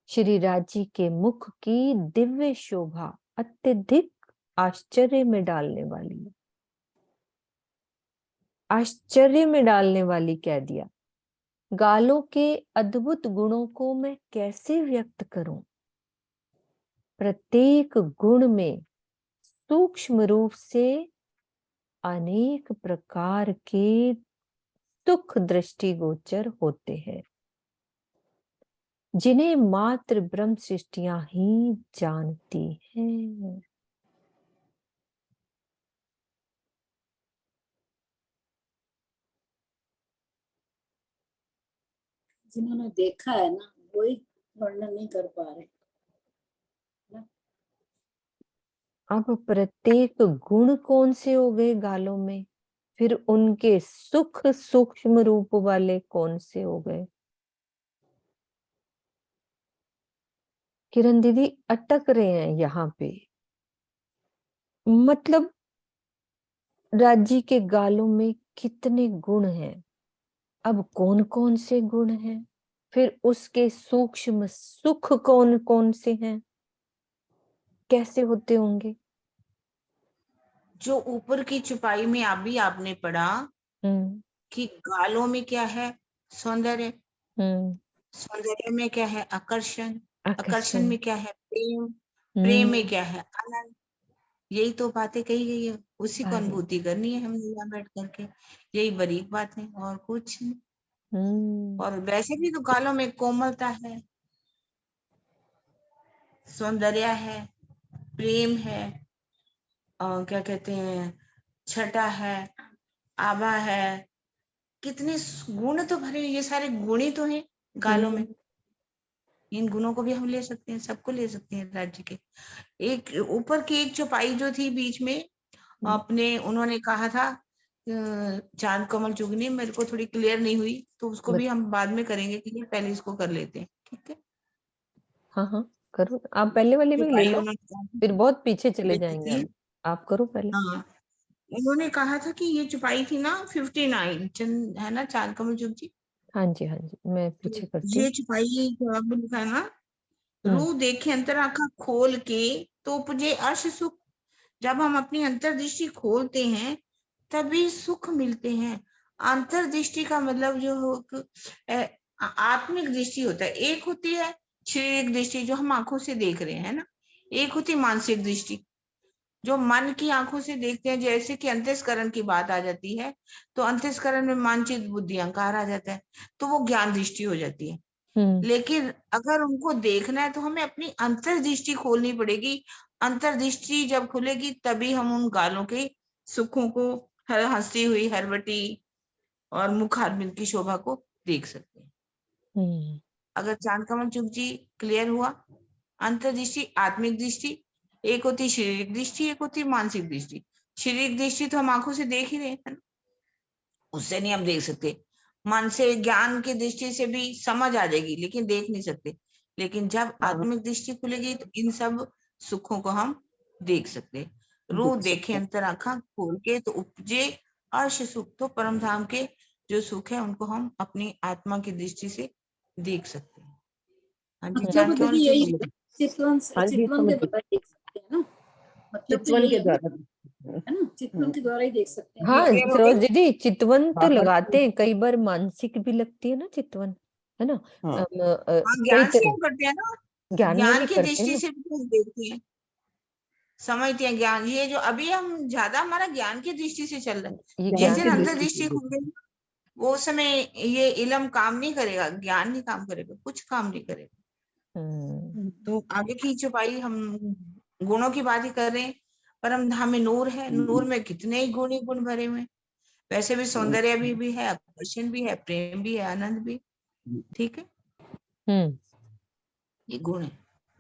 श्री राजी के मुख की दिव्य शोभा अत्यधिक आश्चर्य में डालने वाली है। आश्चर्य में डालने वाली कह दिया। गालों के अद्भुत गुणों को मैं कैसे व्यक्त करूं? प्रत्येक गुण में सूक्ष्म रूप से अनेक प्रकार के सुख दृष्टिगोचर होते हैं, जिन्हें मात्र ब्रह्म सृष्टियां ही जानती हैं। जिन्होंने देखा है ना, वही वर्णन नहीं कर पा रहे। अब प्रत्येक गुण कौन से हो गए गालों में, फिर उनके सुख सूक्ष्म रूप वाले कौन से हो गए? किरण दीदी अटक रहे हैं यहाँ पे। मतलब राजी के गालों में कितने गुण हैं, अब कौन कौन से गुण हैं, फिर उसके सूक्ष्म सुख कौन कौन से हैं, कैसे होते होंगे? जो ऊपर की छुपाई में अभी आपने पढ़ा कि गालों में क्या है, सौंदर्य, सौंदर्य में क्या है, आकर्षण, आकर्षण में क्या है, प्रेम, प्रेम में क्या है, आनंद। यही तो बातें कही गई है, उसी को अनुभूति करनी है हमने यहाँ बैठ करके। यही बारीक बात है और कुछ नहीं। और वैसे भी तो गालों में कोमलता है, सौंदर्य है, प्रेम है, और क्या कहते हैं, छटा है, आभा है, कितने गुण तो भरे, ये सारे गुण ही तो हैं गालों में। इन गुणों को भी हम ले सकते हैं, सबको ले सकते हैं राज्य के। एक ऊपर की एक चौपाई जो थी बीच में, अपने उन्होंने कहा था चांद कमल चुगनी, मेरे को थोड़ी क्लियर नहीं हुई, तो उसको भी हम बाद में करेंगे, कि पहले इसको कर लेते हैं, ठीक है? हाँ हाँ करो, आप पहले वाले में ले लो, फिर बहुत पीछे चले जाएंगे हम। आप करो पहले। हाँ, उन्होंने कहा था कि ये चौपाई थी ना 59 है ना, चांद कमल चुग जी। हाँ जी हाँ जी, मैं पीछे करती ये हूँ। चौपाई जो अब लिखा है ना, रूह देखे अंतर आंखा खोल के तो उपजे अर्श सुख। जब हम अपनी अंतर्दृष्टि खोलते हैं तभी सुख मिलते हैं। अंतर्दृष्टि का मतलब जो आत्मिक दृष्टि होता है, एक होती है शारीरिक दृष्टि जो हम आंखों से देख रहे हैं ना, एक होती है मानसिक दृष्टि जो मन की आंखों से देखते हैं। जैसे कि अंतस्करण की बात आ जाती है तो अंतस्करण में मानसिक बुद्धि अहंकार आ जाता है, तो वो ज्ञान दृष्टि हो जाती है। लेकिन अगर उनको देखना है तो हमें अपनी अंतर्दृष्टि खोलनी पड़ेगी। अंतर्दृष्टि जब खुलेगी तभी हम उन गालों के सुखों को, हर हंसी हुई हरवटी और मुखारबिंद की शोभा को देख सकते हैं। अगर चांद कमल चुग जी क्लियर हुआ, अंतर्दृष्टि आत्मिक दृष्टि, एक होती शारीरिक दृष्टि, एक होती मानसिक दृष्टि। शारीरिक दृष्टि तो हम आंखों से देख ही रहे हैं, उससे नहीं हम देख सकते। मन से ज्ञान की दृष्टि से भी समझ आ जाएगी, लेकिन देख नहीं सकते। लेकिन जब आत्मिक दृष्टि खुलेगी तो इन सब सुखों को हम देख सकते। रूह देखे अंतर आंखा खोल के तो उपजे अर्श सुख। तो परम धाम के जो सुख है उनको हम अपनी आत्मा की दृष्टि से देख सकते हैं। हाँ जी, मतलब जानकी दीदी यही जी। चितवन हाँ जी, चितवन के द्वारा देख सकते हैं ना, मतलब तो चितवन यही के है ना, द्वारा है ना, चितवन के द्वारा ही देख सकते हैं। हाँ क्लियर हो सरोज गई? दीदी, चितवन तो बाहर लगाते हैं, कई बार मानसिक भी लगती है ना चितवन, है ना। हाँ हाँ, कई ज्ञान से हम करते हैं ना, ज्ञान में ज्ञान भी की करते हैं दृष्टि ना। से भी कुछ देखते हैं, समझते हैं ज्ञान। ये जो अभी हम ज्यादा हमारा ज्ञान की दृष्टि से चल रहा है, ये जिस ज्ञान दिन की अंतर दृष्टि दृष्टि से खुल गई वो उस समय ये इलम काम नहीं करेगा, ज्ञान नहीं काम करेगा, कुछ काम नहीं करेगा। तो आगे की छुपाई हम गुणों की बात ही कर रहे हैं। परम धाम में नूर है, नूर में कितने ही गुण भरे हुए हैं। वैसे भी सौंदर्य भी है, आकर्षण भी है, प्रेम भी है, आनंद भी, ठीक है, ये गुण है।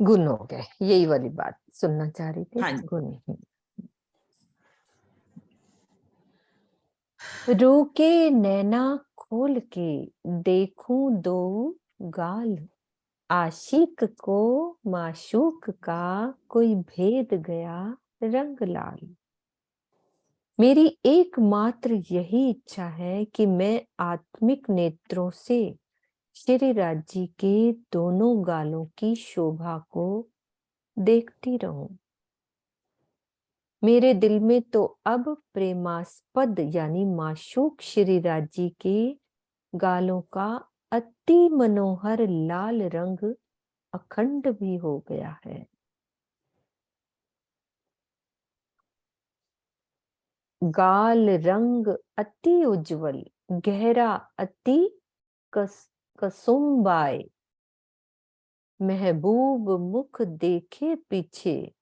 गुण हो गए, यही वाली बात सुनना चाह रही थी। हाँ जी। गुण रोके नैना खोल के देखूं दो गाल, आशिक को माशूक का कोई भेद गया रंग लाल। मेरी एकमात्र यही इच्छा है कि मैं आत्मिक नेत्रों से श्री राज्य के दोनों गालों की शोभा को देखती रहूं। मेरे दिल में तो अब प्रेमास्पद यानी माशूक श्री राज्य के गालों का अति मनोहर लाल रंग अखंड भी हो गया है। गाल रंग अति उज्जवल, गहरा अति कसुम्बाए, महबूब मुख देखे पीछे,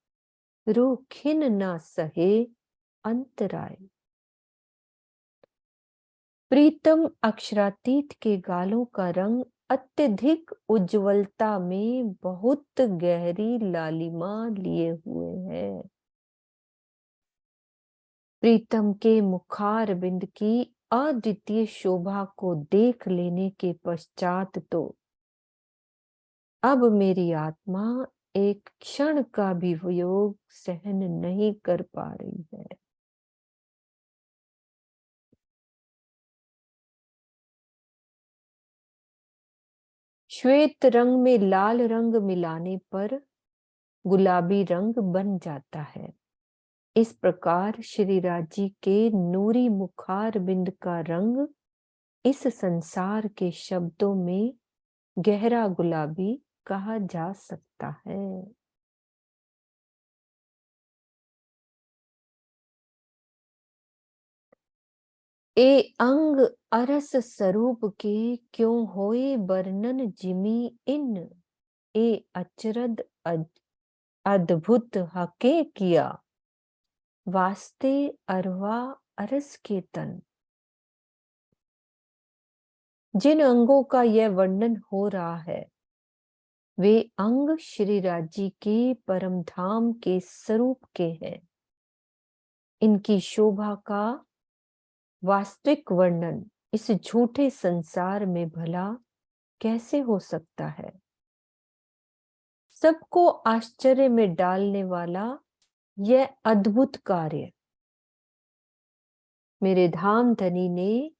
रूह खिन न सहे अंतराय। प्रीतम अक्षरातीत के गालों का रंग अत्यधिक उज्जवलता में बहुत गहरी लालिमा लिए हुए है। प्रीतम के मुखार बिंद की अद्वितीय शोभा को देख लेने के पश्चात तो अब मेरी आत्मा एक क्षण का भी वियोग सहन नहीं कर पा रही है। श्वेत रंग में लाल रंग मिलाने पर गुलाबी रंग बन जाता है। इस प्रकार श्रीराज जी के नूरी मुखार बिंद का रंग इस संसार के शब्दों में गहरा गुलाबी कहा जा सकता है। ए अंग अरस स्वरूप के क्यों होए वर्णन जिमी इन, ए अचरद अद्भुत हके किया, वास्ते अरवा अरस के तन। जिन अंगों का यह वर्णन हो रहा है वे अंग श्रीराज जी के परम धाम के स्वरूप के हैं। इनकी शोभा का वास्तविक वर्णन इस झूठे संसार में भला कैसे हो सकता है। सबको आश्चर्य में डालने वाला यह अद्भुत कार्य मेरे धाम धनी ने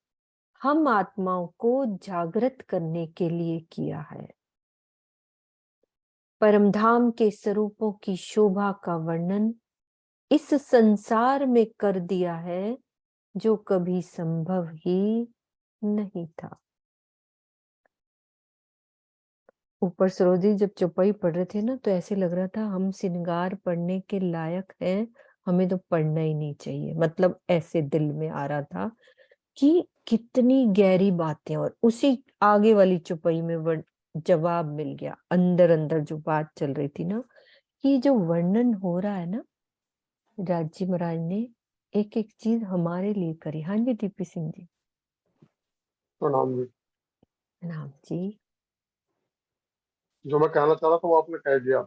हम आत्माओं को जागृत करने के लिए किया है। परमधाम के स्वरूपों की शोभा का वर्णन इस संसार में कर दिया है जो कभी संभव ही नहीं था। ऊपर सरोजी जब चौपाई पढ़ रहे थे ना तो ऐसे लग रहा था हम श्रृंगार पढ़ने के लायक हैं, हमें तो पढ़ना ही नहीं चाहिए। मतलब ऐसे दिल में आ रहा था कि कितनी गहरी बातें, और उसी आगे वाली चौपाई में जवाब मिल गया। अंदर अंदर जो बात चल रही थी ना कि जो वर्णन हो रहा है ना, राजी महाराज ने एक एक चीज हमारे लिए करी। हाँ जी टीपी सिंह जी। प्रणाम जी। प्रणाम जी। जो मैं कहना चाह रहा था वो आपने कह दिया।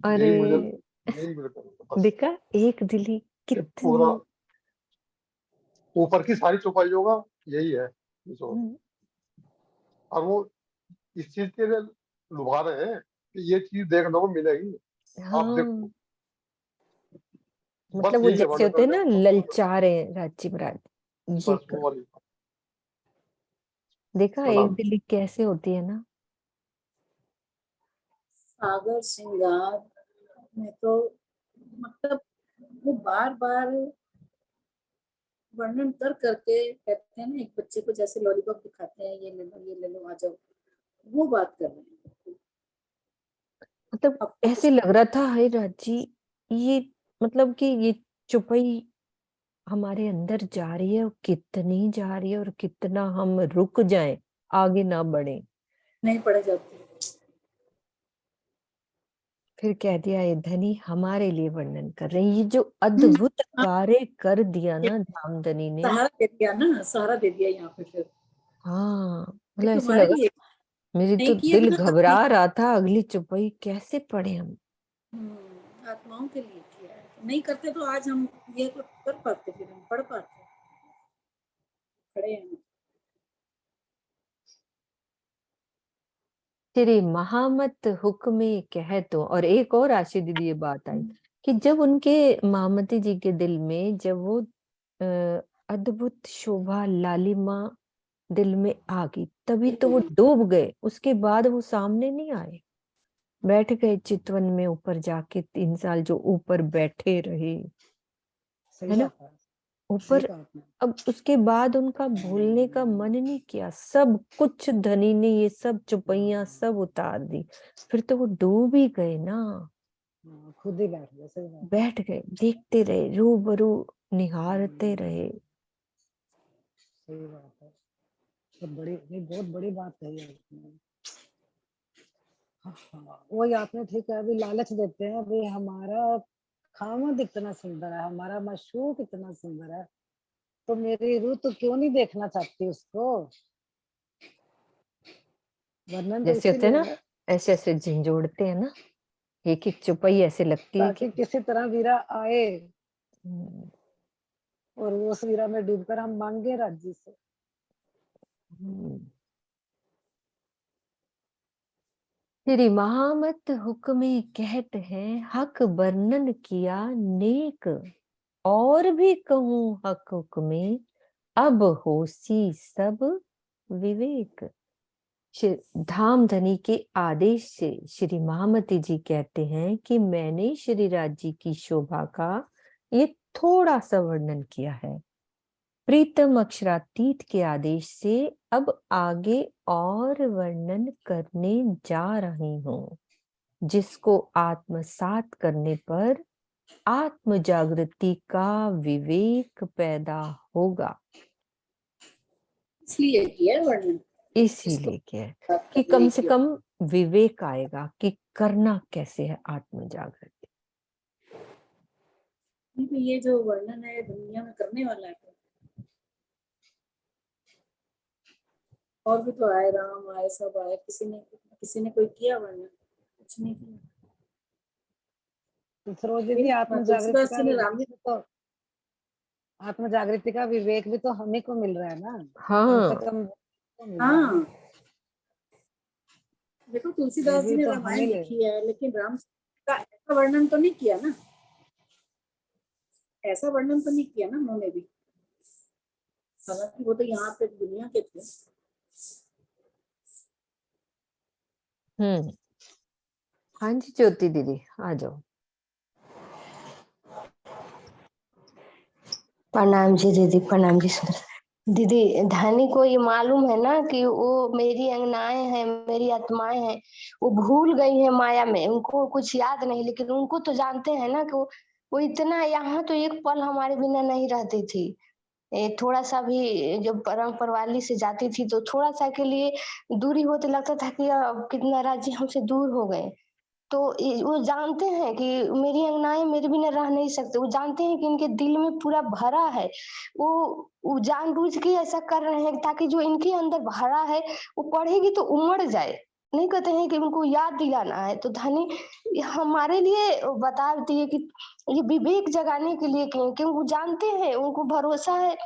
अरे यही मुझे नहीं मिल बस देखा एक दिली ये पूरा कितनी। ऊपर की सारी चौपाइयों का यही है और वो इस चीज के लिए लुभा रहे हैं कि ये चीज देखने को मिलेगी। आप देखो मतलब बस वो यही है जैसे वर्णन होते हैं करने ना का सब कुछ ललचा रहे हैं राजी महाराज, ये बस कर। वो वाली देखा एक प्रणाम। दिली कैसे होती है ना। सागर श्रृंगार में तो मतलब वो बार बार वर्णन कर करके कहते हैं ना, एक बच्चे को जैसे लॉलीपॉप दिखाते हैं, ये ले लो आ जाओ, वो बात कर रहे हैं। मतलब आपको ऐसे लग रहा था हाय राजी, ये मतलब कि ये चुपई हमारे अंदर जा रही है और कितनी जा रही है और कितना हम रुक जाएं, आगे ना बढ़े। नहीं पढ़े जाते। फिर कह दिया ये धनी हमारे लिए वर्णन कर रहे हैं। ये जो अद्भुत कार्य कर दिया ना धामधनी ने, सहारा दे दिया ना, सहारा दे दिया यहाँ पे फिर। हाँ मतलब ये ऐसे तुम्हारे लगा लिए मेरी नहीं तो किए दिल बिना तक घबरा नहीं। रहा था अगली चुपई कैसे पढ़े हम। आत्माओं के लिए किया है। नहीं करते तो आज हम ये तो कर पाते, फिर हम पढ़ पाते। खड़े हैं तेरे महामत हुक्मे कह तो। और एक और आशी दीदी ये बात आई कि जब उनके महामती जी के दिल में जब वो अद्भुत शोभा लालिमा दिल में आ गई तभी तो वो डूब गए। उसके बाद वो सामने नहीं आए, बैठ गए चितवन में ऊपर जाके 3 साल जो ऊपर बैठे रहे, है ना ऊपर। अब उसके बाद उनका भूलने का मन नहीं किया, सब कुछ धनी ने ये सब चुपैयां सब उतार दी। फिर तो वो डूब ही गए ना, खुद ही बैठ गए। सही बात। बैठ गए, देखते रहे, रूबरू निहारते रहे। सही बात है। बहुत बड़ी, नहीं बहुत बड़ी बात कही है आपने। हाँ, वही आपने ठीक है। अभी लालच देते हैं, अभी हमारा खामद इतना सुंदर है, हमारा मशहूक इतना सुंदर है, तो मेरी रूह तो क्यों नहीं देखना चाहती उसको। वर्णन तो जैसे होते हैं इसीलिए ना, है ऐसे ऐसे झंझोड़ते हैं ना, एक एक चुपई ऐसे लगती है कि ताकि किसी तरह वीरा आए हम्म, और वो उस वीरा में डूबकर हम मांगे राज्य से। हम्म। तेरी महामत हुक्मे कहत है हक वर्णन किया नेक, और भी कहूं हक हुक्मे अब होसी सब विवेक। धाम धनी के आदेश से श्री महामती जी कहते हैं कि मैंने श्री राज जी की शोभा का ये थोड़ा सा वर्णन किया है। प्रीतम अक्षरातीत के आदेश से अब आगे और वर्णन करने जा रही हूँ, जिसको आत्मसात करने पर आत्म जागृति का विवेक पैदा होगा। इसलिए किया है वर्णन, इसीलिए क्या है कि कम से कम विवेक आएगा कि करना कैसे है आत्म जागृति। ये जो वर्णन है दुनिया में करने वाला है, और भी तो आए, राम आए, सब आए, किसी ने कोई किया वर्णन? कुछ नहीं किया। तो सरोज दीदी आत्म जागृति का विवेक तो, आत्म जागृति का विवेक भी तो हमें को मिल रहा है ना। हाँ हाँ, देखो तुलसीदास जी ने रामायण लिखी है, लेकिन राम का ऐसा वर्णन तो नहीं किया ना, ऐसा वर्णन तो नहीं किया ना उन्होंने भी। हालांकि वो तो यहाँ पे दुनिया के थे। हाँ जी ज्योति दीदी आ जाओ। प्रणाम जी दीदी, प्रणाम जी। दीदी धनी को ये मालूम है ना कि वो मेरी अंगनाएं हैं, मेरी आत्माएं हैं, वो भूल गई है माया में, उनको कुछ याद नहीं, लेकिन उनको तो जानते हैं ना कि वो इतना, यहाँ तो एक पल हमारे बिना नहीं रहती थी। थोड़ा सा भी जब परम परवाली से जाती थी तो थोड़ा सा के लिए दूरी होते लगता था कि अब कितना राज्य हमसे दूर हो गए। तो वो जानते हैं कि मेरी अंगनाएं मेरे बिना रह नहीं सकते, वो जानते हैं कि इनके दिल में पूरा भरा है, वो जानबूझ के ऐसा कर रहे हैं ताकि जो इनके अंदर भरा है वो पढ़ेगी तो उमड़ जाए। नहीं कहते हैं कि उनको याद दिलाना है। तो धनी हमारे लिए बताती है कि ये विवेक जगाने के लिए, क्योंकि वो जानते हैं, उनको भरोसा है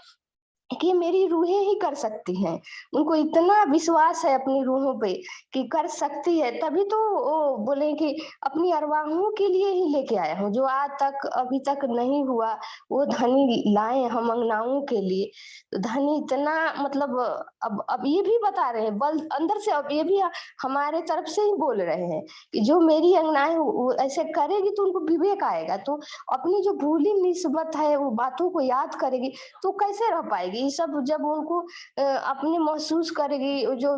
कि मेरी रूहें ही कर सकती हैं, उनको इतना विश्वास है अपनी रूहों पे कि कर सकती है, तभी तो वो बोले कि अपनी अरवाहों के लिए ही लेके आया हूँ, जो आज तक अभी तक नहीं हुआ वो धनी लाए हम अंगनाओं के लिए। तो धनी इतना मतलब अब ये भी बता रहे हैं बल अंदर से, अब ये भी हमारे तरफ से ही बोल रहे हैं कि जो मेरी अंगनाएं ऐसे करेगी तो उनको विवेक आएगा, तो अपनी जो भूली निस्बत है वो बातों को याद करेगी तो कैसे रह पाएगी। ये सब जब उनको अपने महसूस करेगी, जो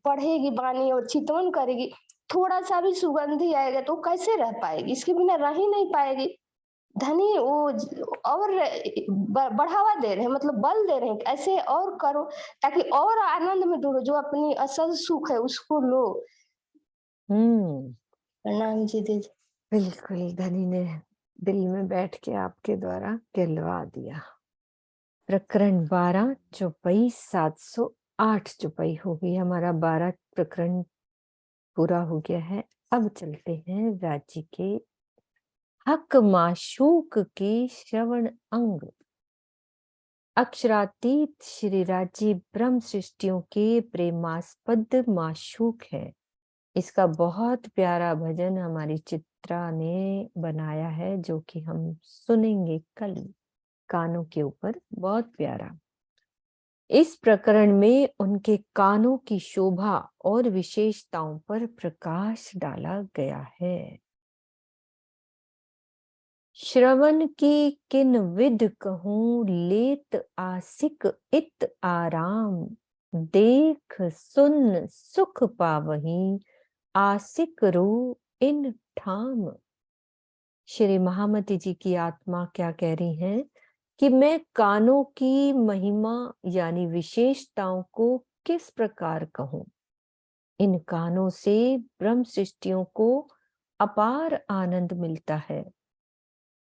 पढ़ेगी बानी और चितवन करेगी, थोड़ा सा भी सुगंधी आएगा तो कैसे रह पाएगी, इसके बिना रह ही नहीं पाएगी। धनी वो और बढ़ावा दे रहे हैं, मतलब बल दे रहे हैं ऐसे और करो ताकि और आनंद में डूबो, जो अपनी असल सुख है उसको लो। प्रणाम जी दीदी। बिल्कुल धनी ने दिल में बैठ के आपके द्वारा कहलवा दिया। प्रकरण 12 चौपाई 708 चौपाई हो गई। हमारा 12 प्रकरण पूरा हो गया है। अब चलते हैं राज्य के हक माशूक के श्रवण अंग। अक्षरातीत श्री राज्य ब्रह्म सृष्टियों के प्रेमास्पद माशूक है। इसका बहुत प्यारा भजन हमारी चित्रा ने बनाया है, जो कि हम सुनेंगे कल कानों के ऊपर। बहुत प्यारा। इस प्रकरण में उनके कानों की शोभा और विशेषताओं पर प्रकाश डाला गया है। श्रवण की किन विध कहूं लेत आसिक इत आराम, देख सुन सुख पावही आसिक रू इन ठाम। श्री महामती जी की आत्मा क्या कह रही हैं कि मैं कानों की महिमा यानी विशेषताओं को किस प्रकार कहूं। इन कानों से ब्रह्म सृष्टियों को अपार आनंद मिलता है।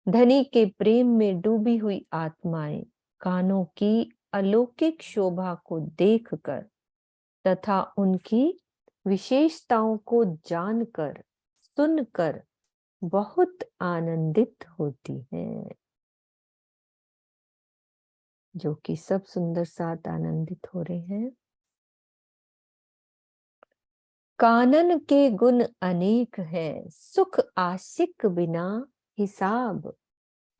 धनी के प्रेम में डूबी हुई आत्माएं कानों की अलौकिक शोभा को देखकर तथा उनकी विशेषताओं को जानकर सुनकर बहुत आनंदित होती हैं, जो कि सब सुंदर साथ आनंदित हो रहे हैं। कानन के गुण अनेक हैं, सुख आशिक बिना हिसाब,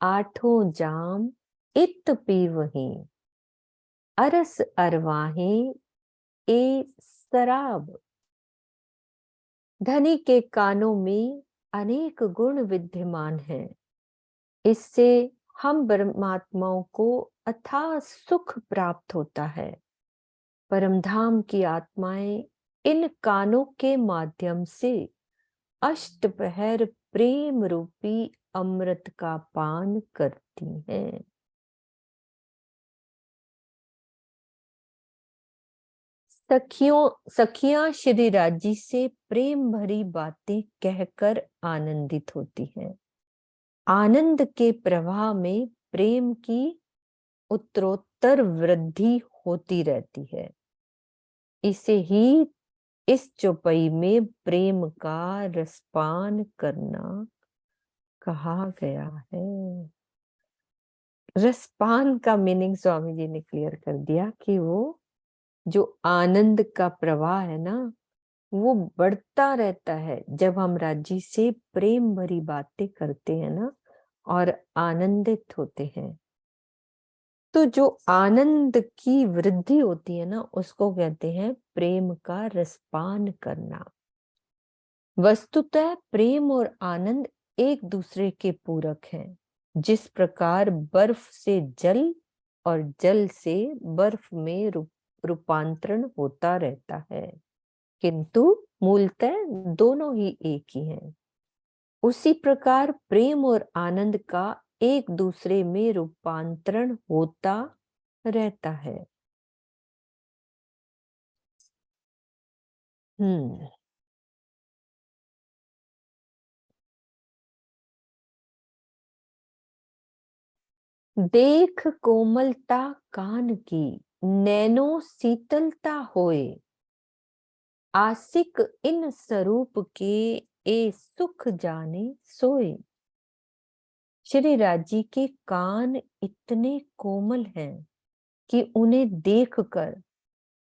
आठों जाम इत पीवही, अरस अरवाहे ए शराब। धनी के कानों में अनेक गुण विद्यमान हैं। इससे हम परमात्माओं को अथाह सुख प्राप्त होता है। परमधाम की आत्माएं इन कानों के माध्यम से अष्टपहर प्रेम रूपी अमृत का पान करती हैं। सखियां श्री राजी से प्रेम भरी बातें कहकर आनंदित होती हैं। आनंद के प्रवाह में प्रेम की उत्तरोत्तर वृद्धि होती रहती है। इसे ही इस चौपाई में प्रेम का रसपान करना कहा गया है। रसपान का मीनिंग स्वामी जी ने क्लियर कर दिया कि वो जो आनंद का प्रवाह है ना, वो बढ़ता रहता है जब हम राजी से प्रेम भरी बातें करते हैं ना और आनंदित होते हैं। तो जो आनंद की वृद्धि होती है ना, उसको कहते हैं प्रेम का रसपान करना। वस्तुतः प्रेम और आनंद एक दूसरे के पूरक हैं। जिस प्रकार बर्फ से जल और जल से बर्फ में रूपांतरण होता रहता है, किंतु मूलतः दोनों ही एक ही हैं। उसी प्रकार प्रेम और आनंद का एक दूसरे में रूपांतरण होता रहता है। देख कोमलता कान की, नैनो शीतलता होए, आशिक इन स्वरूप के ए सुख जाने सोए। श्री राजी के कान इतने कोमल हैं कि उन्हें देखकर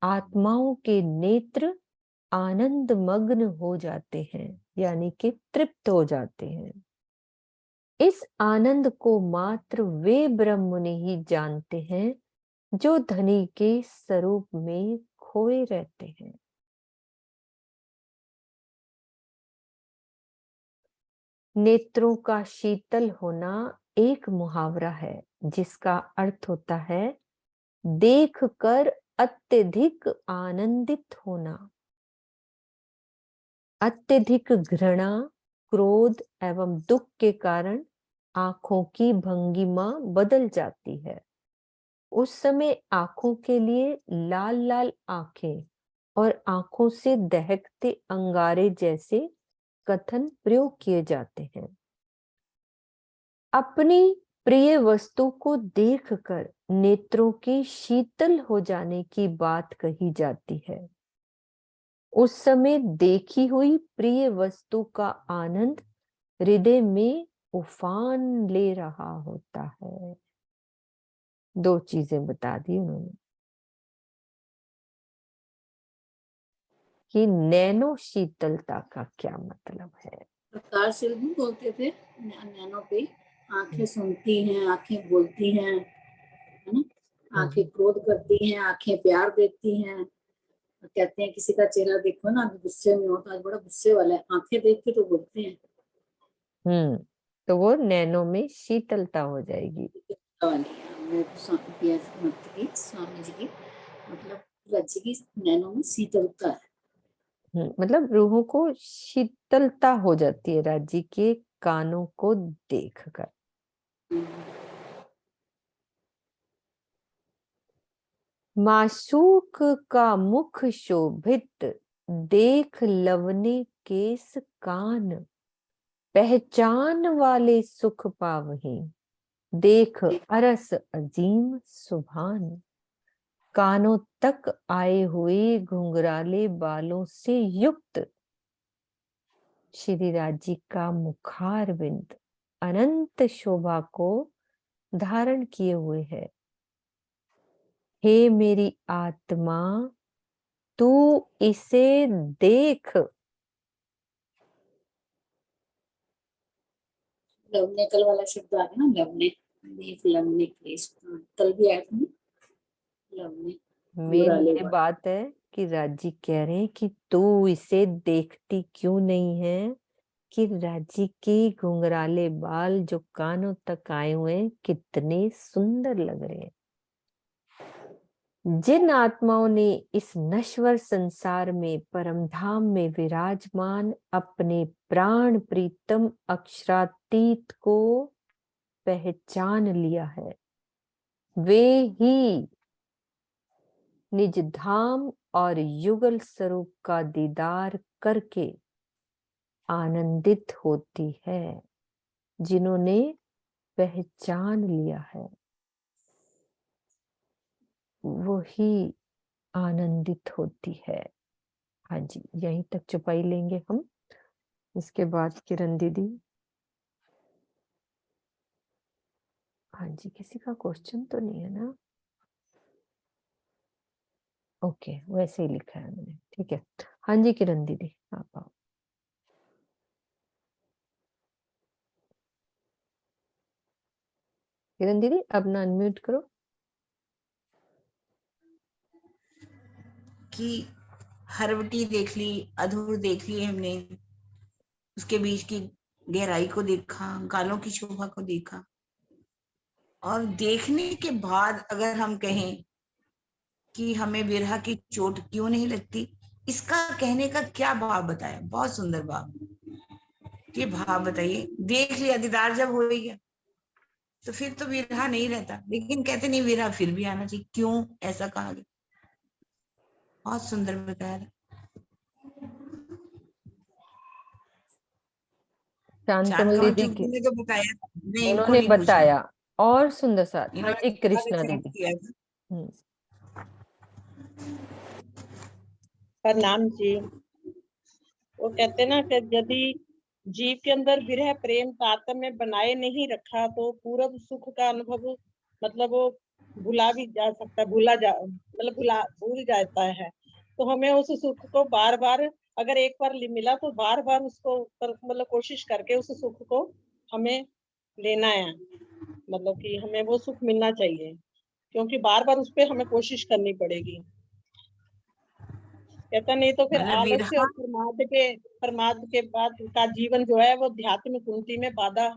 आत्माओं के नेत्र आनंद मग्न हो जाते हैं, यानी कि तृप्त हो जाते हैं। इस आनंद को मात्र वे ब्रह्मनि ही जानते हैं जो धनी के स्वरूप में खोए रहते हैं। नेत्रों का शीतल होना एक मुहावरा है जिसका अर्थ होता है देखकर अत्यधिक आनंदित होना। अत्यधिक घृणा, क्रोध एवं दुख के कारण आंखों की भंगिमा बदल जाती है। उस समय आंखों के लिए लाल लाल आंखें और आंखों से दहकते अंगारे जैसे कथन प्रयोग किए जाते हैं। अपनी प्रिय वस्तु को देखकर नेत्रों के शीतल हो जाने की बात कही जाती है। उस समय देखी हुई प्रिय वस्तु का आनंद हृदय में उफान ले रहा होता है। दो चीजें बता दी उन्होंने कि नैनो शीतलता का क्या मतलब है। प्रकाश से भी बोलते थे नैनो पे, आंखें सुनती हैं, आंखें बोलती हैं, है ना, आंखें क्रोध करती हैं, आंखें प्यार देती हैं। कहते हैं किसी का चेहरा देखो ना, गुस्से में हो तो आज बड़ा गुस्से वाला है, आंखें देख के तो बोलते हैं। तो वो नैनो में शीतलता हो जाएगी। स्वामी जी की मतलब राज्य की नैनो में शीतलता है। मतलब रूहों को शीतलता हो जाती है राज्य के कानों को देखकर। मासूक का मुख शोभित, देख लवने केस कान, पहचान वाले सुख पावहीं, देख अरस अजीम सुभान। कानों तक आए हुए घुंघराले बालों से युक्त श्री राजी का मुखार बिंद अनंत शोभा को धारण किए हुए है। हे मेरी आत्मा, तू इसे देख। लवने कल वाला शब्द आ गया ना, लवने, देख लवने केस, कल भी आया था ना लवने। मेन ये बात है कि राजी कह रहे हैं कि तू इसे देखती क्यों नहीं है कि राजी के घुंघराले बाल जो कानों तक आए हुए हैं कितने सुंदर लग रहे हैं। जिन आत्माओं ने इस नश्वर संसार में परमधाम में विराजमान अपने प्राण प्रीतम अक्षरातीत को पहचान लिया है, वे ही निज धाम और युगल स्वरूप का दीदार करके आनंदित होती है। जिन्होंने पहचान लिया है वो ही आनंदित होती है। हाँ जी, यहीं तक चुपाई लेंगे हम। इसके बाद किरण दीदी। हाँ जी, किसी का क्वेश्चन तो नहीं है ना? ओके, वैसे ही लिखा है मैंने, ठीक है। हाँ जी किरण दीदी, आप आओ। किरण दीदी अपना अनम्यूट करो। कि हरवटी देख ली, अधूर देख ली हमने, उसके बीच की गहराई को देखा, गालों की शोभा को देखा, और देखने के बाद अगर हम कहें कि हमें विरह की चोट क्यों नहीं लगती, इसका कहने का क्या भाव बताया? बहुत सुंदर भाव। ये भाव बताइए, देख लिया, दीदार जब हो गया तो फिर तो विरह नहीं रहता, लेकिन कहते नहीं विरह फिर भी आना चाहिए, क्यों ऐसा कहा गया? बहुत सुंदर बताया। शांत चांद कमल कमल दीदी चुगली ने तो बताया, मैं इनको उन्होंने नहीं पूछ रही, बताया और सुंदर साथ। हाँ इन्होंने जी कृष्णा बहुत दीदी। किया था। प्रणाम जी। वो कहते ना कि यदि जीव के अंदर विरह प्रेम तारतम्य बनाए नहीं रखा तो पूर्व सुख का अनुभव मतलब वो भुला भी जा सकता है, भूल जाता है। तो हमें उस सुख को बार बार, अगर एक बार मिला तो बार बार उसको मतलब कोशिश करके उस सुख को हमें लेना है, मतलब कि हमें वो सुख मिलना चाहिए, क्योंकि बार बार उस पर हमें कोशिश करनी पड़ेगी। कहता नहीं तो फिर मतलब आलस्य और प्रमाद के बाद का जीवन जो है वो ध्यात्म कुंती में बाधा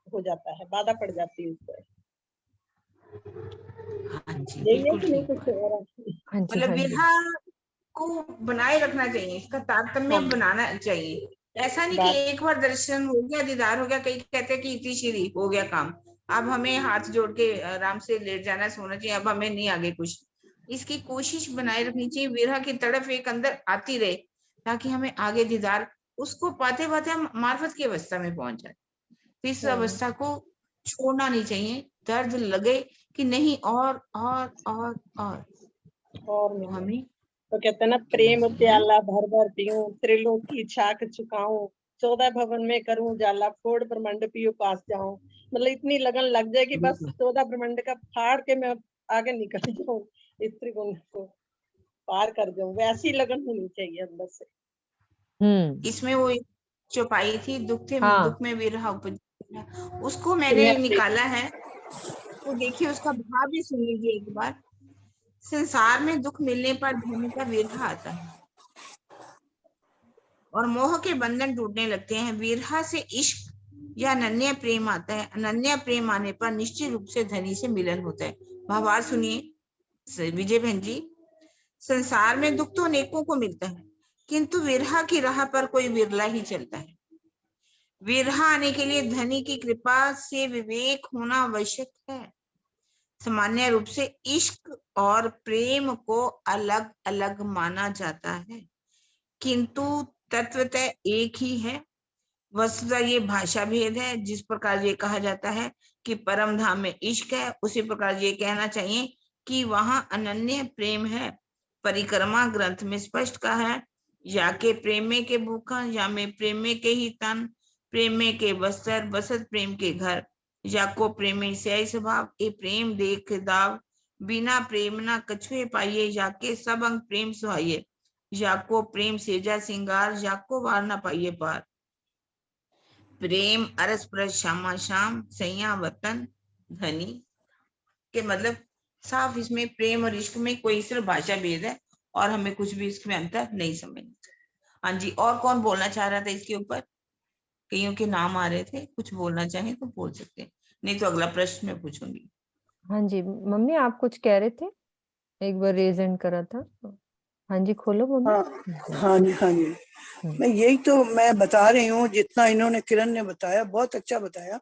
हो जाता है, बाधा पड़ जाती है उसको। हाँ जी, यही है बिल्कुल कि नहीं ठीक कुछ और? मतलब विरह को बनाए रखना चाहिए, इसका तारतम्य बनाना चाहिए। ऐसा नहीं कि एक बार दर्शन हो गया, दीदार हो गया, कई कहते हैं कि इति श्री हो गया काम, अब हमें हाथ जोड़ के आराम से लेट जाना, सोना चाहिए, अब हमें नहीं आगे कुछ। इसकी कोशिश बनाए रखनी चाहिए, विरह की तड़प एक अंदर आती रहे, ताकि हमें आगे दीदार, उसको पाते पाते हम मार्फत की अवस्था में पहुंच जाए। तो इस अवस्था को छोड़ना नहीं चाहिए, दर्द लगे कि नहीं और हमें तो कहते ना, प्रेम प्याला भर भर पीऊं, त्रिलोकी छाक चुकाऊं, 14 भवन में करूं जाला, फोड़ ब्रह्मंड पीओ पास जाऊं। मतलब इतनी लगन लग जाए कि बस 14 ब्रह्मंड का फाड़ के मैं आगे निकल जाऊं, इस त्रिगुण को पार कर जाऊं, वैसी लगन होनी चाहिए अंदर से। इसमें वो चौपाई थी, दुख में विरह उपज, उसको मैंने निकाला है, तो देखिए उसका भाव भी सुन लीजिए एक बार। संसार में दुख मिलने पर धर्म का विरह आता है और मोह के बंधन टूटने लगते हैं। विरह से इश्क या अनन्य प्रेम आता है, अनन्य प्रेम आने पर निश्चित रूप से धनी से मिलन होता है। भावार्थ सुनिए विजय बहन जी, संसार में दुख तो अनेकों को मिलता है, किंतु विरह की राह पर कोई विरला ही चलता है। विरह आने के लिए धनी की कृपा से विवेक होना आवश्यक है। सामान्य रूप से इश्क और प्रेम को अलग अलग माना जाता है, किंतु तत्वतः एक ही है। वस्तुतः ये भाषा भेद है। जिस प्रकार ये कहा जाता है कि परम धाम में इश्क है, उसी प्रकार ये कहना चाहिए कि वहां अनन्य प्रेम है। परिक्रमा ग्रंथ में स्पष्ट कहा है, या के प्रेम में के भूखा, या में प्रेम में के ही तन, प्रेम में के वस्त्र, बसत प्रेम के घर, या को प्रेमी से स्वभाव, ए प्रेम देख दाव, बिना प्रेम ना कछुए पाइये, या के सब अंग प्रेम सुहाइये, या को प्रेम सेजा सिंगार, या को वार ना पाइये पार। प्रेम अरस परस श्यामा श्याम, सैया वतन धनी के मतलब साफ इसमें प्रेम और इश्क में कोई सिर्फ भाषा भेद है, और हमें कुछ भी इसमें अंतर नहीं समझना। हाँ जी, और कौन बोलना चाह रहा था इसके ऊपर? कईयों के नाम आ रहे थे, कुछ बोलना चाहें तो बोल सकते हैं, नहीं तो अगला प्रश्न मैं पूछूंगी। हाँ जी मम्मी, आप कुछ कह रहे थे, एक बार रेज हैंड करा था। हाँ जी खोलो मम्मी। हाँ हाँ जी हाँ जी, मैं यही तो मैं बता रही हूँ, जितना इन्होंने किरण ने बताया बहुत अच्छा बताया।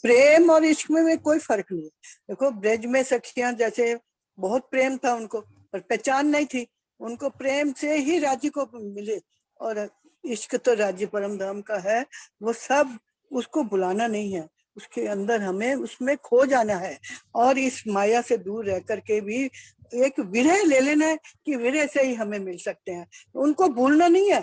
प्रेम और इश्क में कोई फर्क नहीं है। देखो ब्रज में सखियां जैसे बहुत प्रेम था उनको, पर पहचान नहीं थी, उनको प्रेम से ही राज्य को मिले। और इश्क तो राज्य परम धाम का है, वो सब उसको बुलाना नहीं है, उसके अंदर हमें उसमें खो जाना है। और इस माया से दूर रह करके भी एक विरह ले लेना है कि विरह से ही हमें मिल सकते हैं। उनको भूलना नहीं है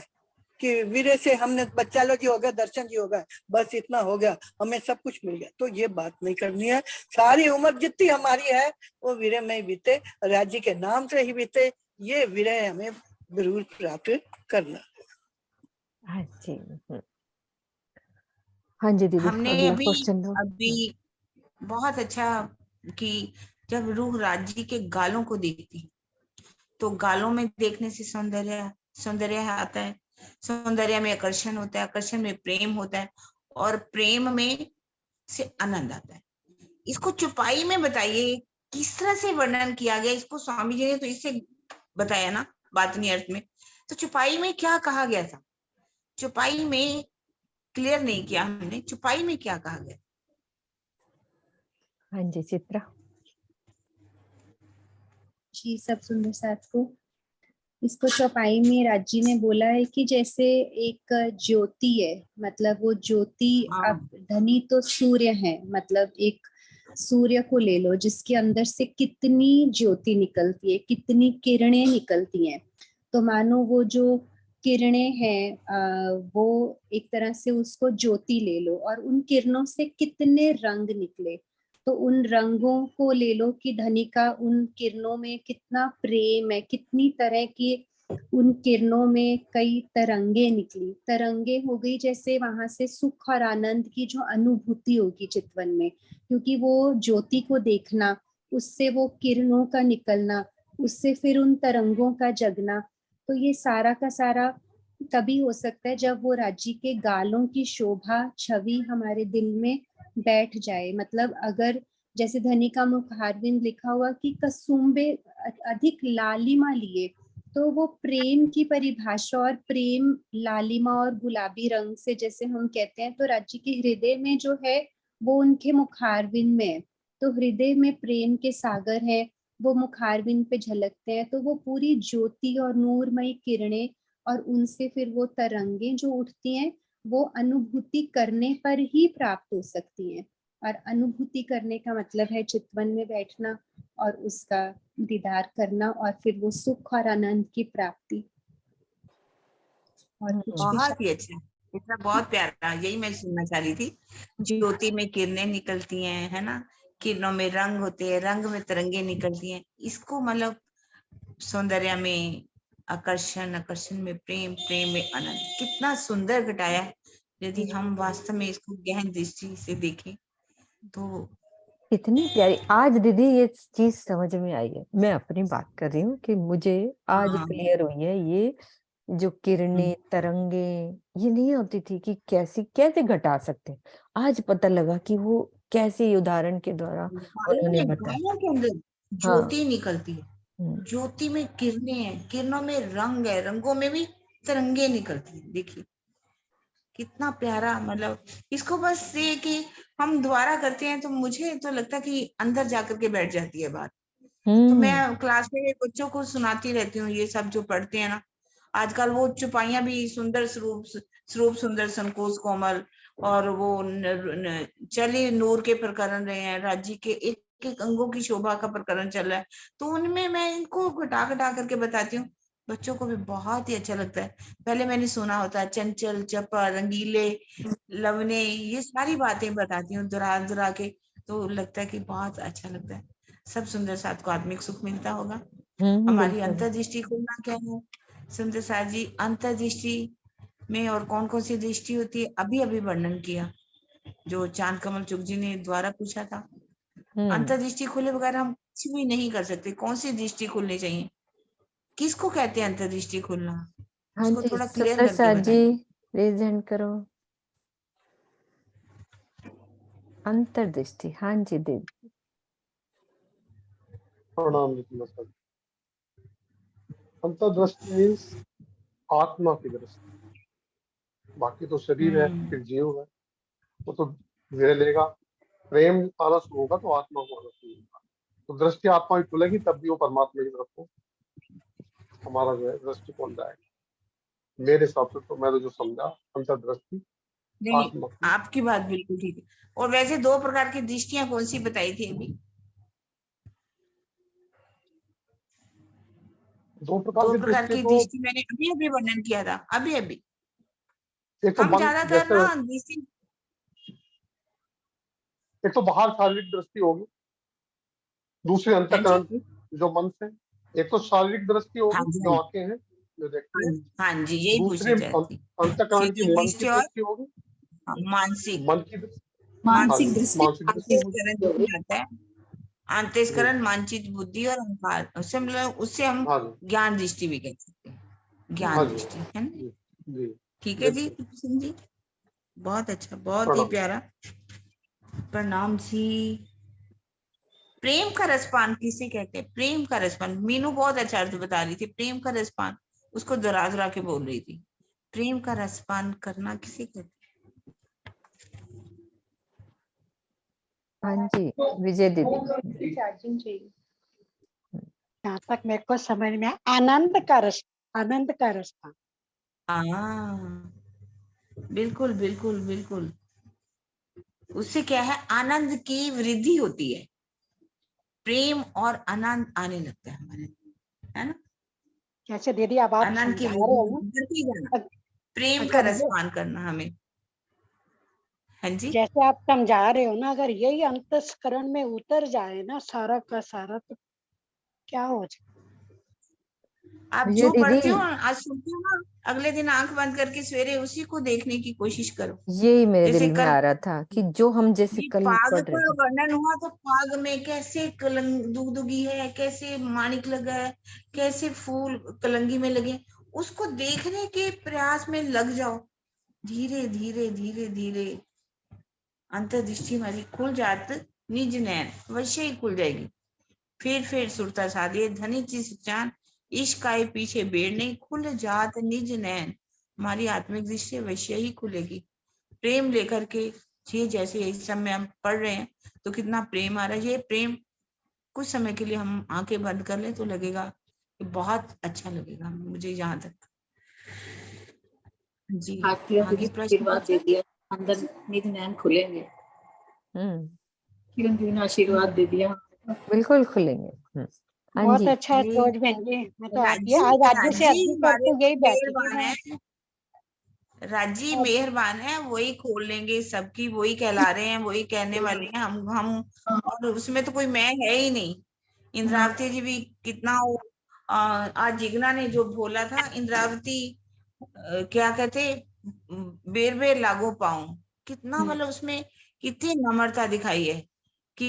कि विरह से हमने बच्चा लो जी हो गया, दर्शन जी हो गया, बस इतना हो गया, हमें सब कुछ मिल गया, तो ये बात नहीं करनी है। सारी उम्र जितनी हमारी है वो विरह में ही बीते, राज्य के नाम से ही बीते, ये विरह हमें जरूर प्राप्त करना। हाँ जी हाँ जी दीदी, हमने अगला अभी क्वेश्चन दो। अभी बहुत अच्छा कि जब रूह राज्य के गालों को देखती, तो गालों में देखने से सौंदर्य आता है, सौंदर्य में आकर्षण होता है, आकर्षण में प्रेम होता है, और प्रेम में से आनंद आता है। इसको चुपाई में बताइए किस तरह से वर्णन किया गया, इसको स्वामी जी ने तो इससे बताया ना बातनी अर्थ में, तो चुपाई में क्या कहा गया था? चुपाई में क्लियर नहीं किया हमने, चुपाई में क्या कहा गया? हाँ जी चित्रा। जी सब सुंदर साथ को, इसको चौपाई में राजी ने बोला है कि जैसे एक ज्योति है, मतलब वो ज्योति, अब धनी तो सूर्य है, मतलब एक सूर्य को ले लो जिसके अंदर से कितनी ज्योति निकलती है, कितनी किरणें निकलती हैं। तो मानो वो जो किरणें हैं वो एक तरह से उसको ज्योति ले लो, और उन किरणों से कितने रंग निकले। तो उन रंगों को ले लो कि धनी का उन किरणों में कितना प्रेम है, कितनी तरह की उन किरणों में कई तरंगे निकली, तरंगे हो गई, जैसे वहां से सुख और आनंद की जो अनुभूति होगी चितवन में, क्योंकि वो ज्योति को देखना, उससे वो किरणों का निकलना, उससे फिर उन तरंगों का जगना, तो ये सारा का सारा तभी हो सकता है जब वो राज्य के गालों की शोभा छवि हमारे दिल में बैठ जाए। मतलब अगर जैसे धनी का मुखारविंद लिखा हुआ कि कसुम्बे अधिक लालिमा लिए, तो वो प्रेम की परिभाषा, और प्रेम लालिमा और गुलाबी रंग से जैसे हम कहते हैं, तो राज्य के हृदय में जो है वो उनके मुखारविंद में है, तो हृदय में प्रेम के सागर है, वो मुखारविंद पे झलकते हैं, तो वो पूरी ज्योति और नूरमयी किरणें और उनसे फिर वो तरंगे जो उठती हैं, वो अनुभूति करने पर ही प्राप्त हो सकती हैं। और अनुभूति करने का मतलब है चितवन में बैठना और उसका दीदार करना, और फिर वो सुख और आनंद की प्राप्ति। और कुछ भी बहुत ही अच्छा, इतना बहुत प्यारा, यही मैं सुनना चाह रही थी। ज्योति में किरणें निकलती हैं, है ना, किरणों में रंग होते हैं, रंग में तरंगे निकलती हैं, इसको मतलब सौंदर्य में आकर्षण, आकर्षण में प्रेम, प्रेम में आनंद, कितना सुंदर घटाया है। यदि हम वास्तव में इसको गहन दृष्टि से देखें तो कितनी प्यारी। आज दीदी ये चीज समझ में आई है, मैं अपनी बात कर रही हूँ कि मुझे आज क्लियर हुई है, ये जो किरणें तरंगे ये नहीं होती थी कि कैसे घटा सकते, आज पता लगा कि वो कैसे उदाहरण के द्वारा उन्होंने बताया। गालों के अंदर ज्योति निकलती है, ज्योति में किरणें हैं, किरणों में रंग है, रंगों में भी तरंगे निकलती है। देखिए कितना प्यारा, मतलब इसको बस ये कि हम दोबारा करते हैं तो मुझे तो लगता है कि अंदर जाकर के बैठ जाती है बात। तो मैं क्लास में बच्चों को सुनाती रहती हूँ ये सब जो पढ़ते हैं ना, आजकल वो चुपाइयां भी सुंदर स्वरूप सुंदर संकोच कोमल, और वो चले नूर के प्रकरण रहे हैं, राज्य के एक एक अंगों की शोभा का प्रकरण चल रहा है, तो उनमें मैं इनको घटा घटा करके बताती हूँ, बच्चों को भी बहुत ही अच्छा लगता है। पहले मैंने सुना होता है चंचल, चपा, रंगीले, लवने, ये सारी बातें बताती हूँ दुरा दुरा के, तो लगता है कि बहुत अच्छा लगता है। सब सुंदर साथ को आत्मिक सुख मिलता होगा। हमारी अंतर्दृष्टि खोलना क्या है सुंदर साथ जी, अंतर्दृष्टि में और कौन कौन सी दृष्टि होती है अभी अभी वर्णन किया, जो चांद कमल चुग जी ने द्वारा पूछा था। अंतर्दृष्टि खोले बगैर हम कुछ भी नहीं कर सकते। कौन सी दृष्टि खोलनी चाहिए? किसको कहते हैं अंतर्दृष्टि खुलना? हाँ उसको जी, थोड़ा क्लियर सुंदर करके सा बताएं। जी रेज हैंड करो। अंतर्दृष्टि, हाँ जी दीदी। प्रणाम सुंदर सा जी। अंतर्दृष्टि मीन्स आत्मा की दृष्टि, बाकी तो शरीर है, फिर जीव है, वो तो धीरे लेगा। प्रेम आना शुरू होगा तो आत्मा को आना शुरू होगा, तो दृष्टि आत्मा की खुलेगी तब भी वो परमात्मा की तरफ को हमारा जो है दृष्टिकोण जाएगा। मेरे हिसाब से तो मैंने जो समझा, अंतर्दृष्टि नहीं, आत्मा की। आपकी बात बिल्कुल ठीक है। और वैसे 2 प्रकार की दृष्टियां कौन सी बताई थी अभी? 2 प्रकार 2 की प्रकार दृष्टि की तो दृष्टि मैंने अभी वर्णन किया था, अभी। एक तो हम मन, ज्यादातर जैसे ना दृष्टि, एक तो बाहर शारीरिक दृष्टि होगी, दूसरी हाँ जी, अंतःकरण की जो मन से। एक तो शारीरिक दृष्टि हाँ होगी जी, जो आंखें हैं जो देखती हाँ है, जी, हाँ जी, यही दूसरी पूछना चाहती। अंतःकरण की शारीरिक मन की दृष्टि और दृष्टि होगी, मानसिक। मन की दृष्टि। हाँ मानसिक जी, दृष्टि मानसिक दृष्टि होगी। अंतःकरण जिसमें आता है, जी, अंतःकरण, मानचित बुद्धि और अहंकार, उससे मतलब उससे हम हाँ जी, ज्ञान दृष्टि भी कह सकते हैं, ज्ञान हाँ जी, दृष्टि है ना। जी, जी, ठीक है जी बिल्कुल। सिंह जी, बहुत अच्छा, बहुत ही प्रणाम। प्यारा। प्रणाम जी। प्रेम का रसपान किसे कहते हैं? प्रेम का रसपान, मीनू बहुत अच्छा अर्थ बता रही थी। प्रेम का रसपान, उसको दोहरा दोहरा के बोल रही थी। प्रेम का रसपान करना किसे कहते हैं? हाँ जी विजय दीदी। चार्जिंग चाहिए। जहाँ तक मेरे को समझ में आया, आनंद का रस, आनंद का रसपान। हाँ, बिल्कुल बिल्कुल बिल्कुल। उससे क्या है, आनंद की वृद्धि होती है, प्रेम और आनंद आने लगता है हमारे, है ना। जैसे दीदी अब आप आनंद की समझा रहे हो वृद्धि बढ़ती जाना, ना, प्रेम का अगर ये रसपान करना हमें। हाँ जी, जैसे आप समझा रहे हो ना, अगर यही अंतस्करण में उतर जाए ना सारा का सारा, तो क्या हो जाए। आप विजय जो दीदी, पढ़ते हो आज सुनते हो ना, अगले दिन आंख बंद करके सवेरे उसी को देखने की कोशिश करो। यही मेरे जैसे दिल में कल आ रहा था कि जो हम जैसे ये कल पाग पढ़ रहे का थे। वर्णन हुआ, तो पाग में कैसे कलंग दुगदुगी है, कैसे माणिक लगा है, कैसे फूल कलंगी में लगे, उसको देखने के प्रयास में लग जाओ। धीरे धीरे धीरे धीरे अंतर्दृष्टि हमारी खुल जात, निज नैन वैसे ही खुल जाएगी। फिर सुरता साधिए धनी चिस जान, इश्क आए पीछे बेड़ नहीं, खुल जात निज नैन। हमारी आत्मिक दृष्टि वैसे ही खुलेगी, प्रेम लेकर के। ये जैसे इस समय हम पढ़ रहे हैं तो कितना प्रेम आ रहा है। ये प्रेम कुछ समय के लिए हम आंखें बंद कर ले तो लगेगा कि बहुत अच्छा लगेगा मुझे। यहाँ तक जी, आज किरण आगे दीदी ने प्रश्न आशीर्वाद दे पूछा। दिया, अंदर निज नैन खुलेंगे। किरण दीदी ने आशीर्वाद दे दिया। बिल्कुल खुलेंगे। हाँ बहुत जी अच्छा है जी, फिरोज बहन जी, मैं तो आप ये राजी आज आगे से राजी अभी हमारे करके यही बैठी थी मेहरबान मैं। है, राजी अब मेहरबान है, वही खोल लेंगे सबकी, वही कहला रहे हैं, वही कहने वाले हैं। हम और उसमें तो कोई मैं है ही नहीं। इंद्रावती जी भी कितना आज जिगना ने जो बोला था, इंद्रावती क्या कहते, बेर बेर लागो पाऊं, कितना मतलब उसमें कितनी नम्रता दिखाई है कि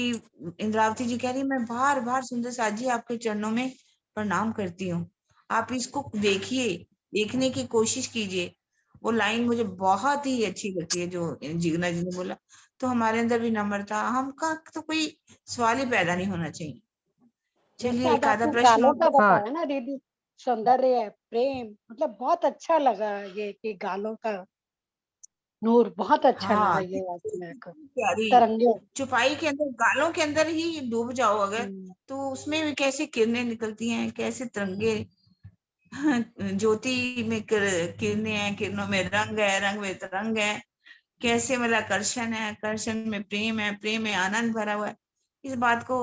इंद्रावती जी कह रही मैं बार बार सुंदर साथ जी आपके चरणों में प्रणाम करती हूँ, आप इसको देखिए, देखने की कोशिश कीजिए। वो लाइन मुझे बहुत ही अच्छी लगती है जो जिगना जी ने बोला। तो हमारे अंदर भी नम्रता, हमका तो कोई सवाल ही पैदा नहीं होना चाहिए। जैसे चलिए आज एक आधा आपने प्रश्न गालों और का हाँ बताया ना दीदी, सौंदर्य प्रेम, मतलब बहुत अच्छा लगा ये कि गालों का नूर, बहुत अच्छा लगा हाँ, ये आज मेरे को। प्यारी तरंगे। छुपाई के अंदर, गालों के अंदर ही डूब जाओ अगर, हम्म, तो उसमें भी कैसे किरणें निकलती हैं, कैसे तिरंगे ज्योति में किरणें हैं, किरणों में रंग है, रंग में तरंग है, कैसे मतलब आकर्षण है, आकर्षण में प्रेम है, प्रेम में आनंद भरा हुआ है। इस बात को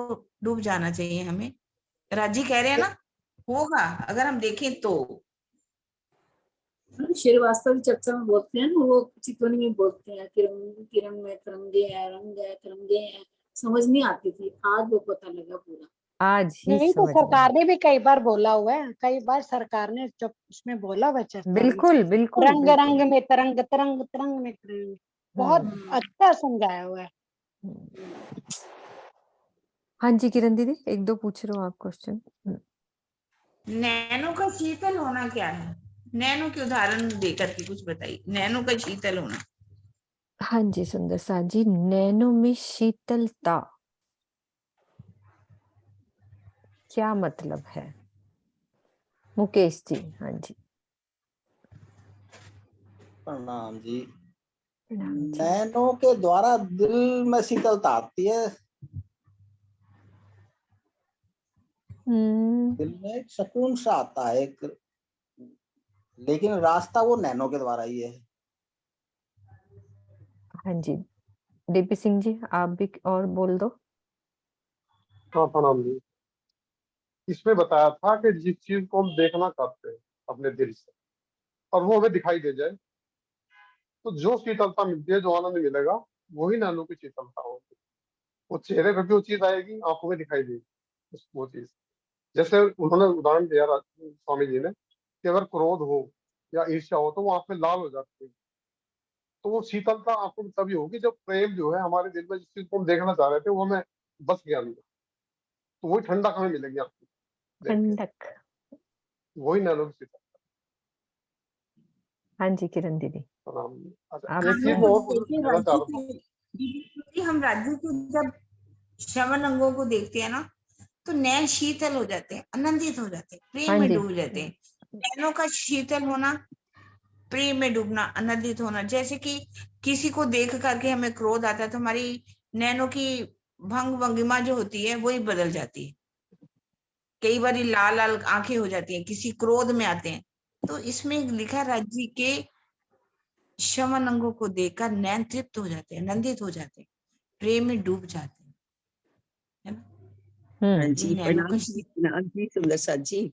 डूब जाना चाहिए हमें। राजी कह रहे हैं ना, होगा अगर हम देखें तो। श्रीवास्तव चर्चा में बोलते हैं ना, वो चितवनी में बोलते हैं, किरण किरण में तिरंगे हैं, रंग है, तिरंगे हैं। समझ नहीं आती थी, आज वो पता लगा पूरा। आज ही नहीं तो समझ में सरकार ने भी कई बार बोला हुआ है, कई बार सरकार ने जब उसमें बोला हुआ चर्चा में, बिल्कुल बिल्कुल रंग बिल्कुल। रंग में तरंग, तरंग तरंग में तरंग, बहुत हम्म अच्छा समझाया हुआ है। हाँ जी किरण दीदी, एक दो पूछ रहे हो आप क्वेश्चन। नैनो का शीतल होना क्या है? नैनो के उदाहरण देकर के कुछ बताइए, नैनो का शीतल होना। हाँ जी सुंदर साथ जी, नैनो में शीतलता क्या मतलब है? मुकेश जी। हाँ जी प्रणाम जी। प्रणाम जी। नैनो के द्वारा दिल में शीतलता आती है, दिल में एक सुकून सा आता है एक, लेकिन रास्ता वो नैनो के द्वारा ही है। हाँ जी डीपी सिंह जी आप भी और बोल दो। हाँ प्रणाम जी। इसमें बताया था कि जिस चीज को हम देखना चाहते हैं अपने दिल से और वो हमें दिखाई दे जाए, तो जो शीतलता मिलती है, जो आनंद मिलेगा, वही नैनो की शीतलता होगी। वो चेहरे पर भी वो चीज आएगी, आंखों में दिखाई देगी वो चीज। जैसे उन्होंने उदाहरण दिया स्वामी जी ने कि अगर क्रोध हो या ईर्ष्या हो तो वो आंख में लाल हो जाती है। तो वो शीतलता आंखों में तभी होगी जब प्रेम जो है हमारे दिल में, जिस चीज को हम देखना चाह रहे थे, वो हमें बस गया अंदर, तो वही ठंडक हमें मिलेगी आपको देख के, ठंडक। वही नैनो की शीतलता। हाँ जी किरण दीदी अच्छा, आप एक चीज हम मैं लोग और देखिए कहना चाह रहा था। राज्य हम राज्य के जब श्रवण अंगों को देखते हैं ना, तो नैन शीतल हो जाते हैं, आनंदित हो जाते हैं, प्रेम हाँ में जी डूब जाते हैं। नैनों का शीतल होना, प्रेम में डूबना, आनंदित होना। जैसे कि किसी को देख करके हमें क्रोध आता है तो हमारी नैनों की भंग भंगिमा जो होती है वही बदल जाती है। कई बार लाल लाल आंखें हो जाती हैं, किसी क्रोध में आते हैं। तो इसमें लिखा राज्य के श्रवण अंगों को देखकर नैन तृप्त हो जाते हैं, आनंदित हो जाते हैं, प्रेम में डूब जाते हैं, है ना? हाँ ये जी नैनो का प्रणाम जी सुंदर साथ जी।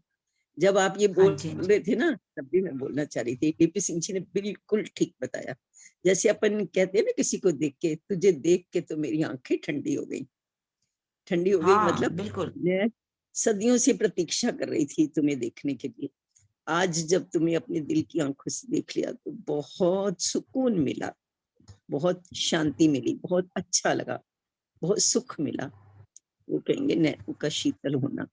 जब आप ये हाँ बोल जी रहे थे ना, तब भी मैं बोलना चाह रही थी, डीपी सिंह जी ने बिल्कुल ठीक बताया। जैसे अपन कहते हैं ना, किसी को देख के, तुझे देख के तो मेरी आंखें ठंडी हो गई। ठंडी हो गई हाँ मतलब बिल्कुल। मैं सदियों से प्रतीक्षा कर रही थी तुम्हें देखने के लिए। आज जब तुम्हें अपने दिल की आंखों से देख लिया तो बहुत सुकून मिला, बहुत शांति मिली, बहुत अच्छा लगा, बहुत सुख मिला। वो कहेंगे नैनो का शीतल होना।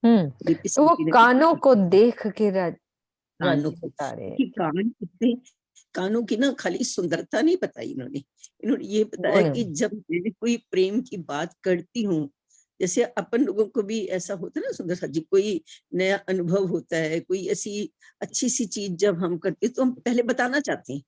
डीपी तो सिंह वो जी ने कानों को देख के कानों राज्य को, बता रहे कि हैं कान कितने, कानों की ना खाली सुंदरता नहीं बताई इन्होंने, इन्होंने ये बताया गुण। कि जब मैं कोई प्रेम की बात करती हूँ, जैसे अपन लोगों को भी ऐसा होता है ना सुंदर सा जी, कोई नया अनुभव होता है, कोई ऐसी अच्छी सी चीज जब हम करते हैं तो हम पहले बताना चाहते हैं,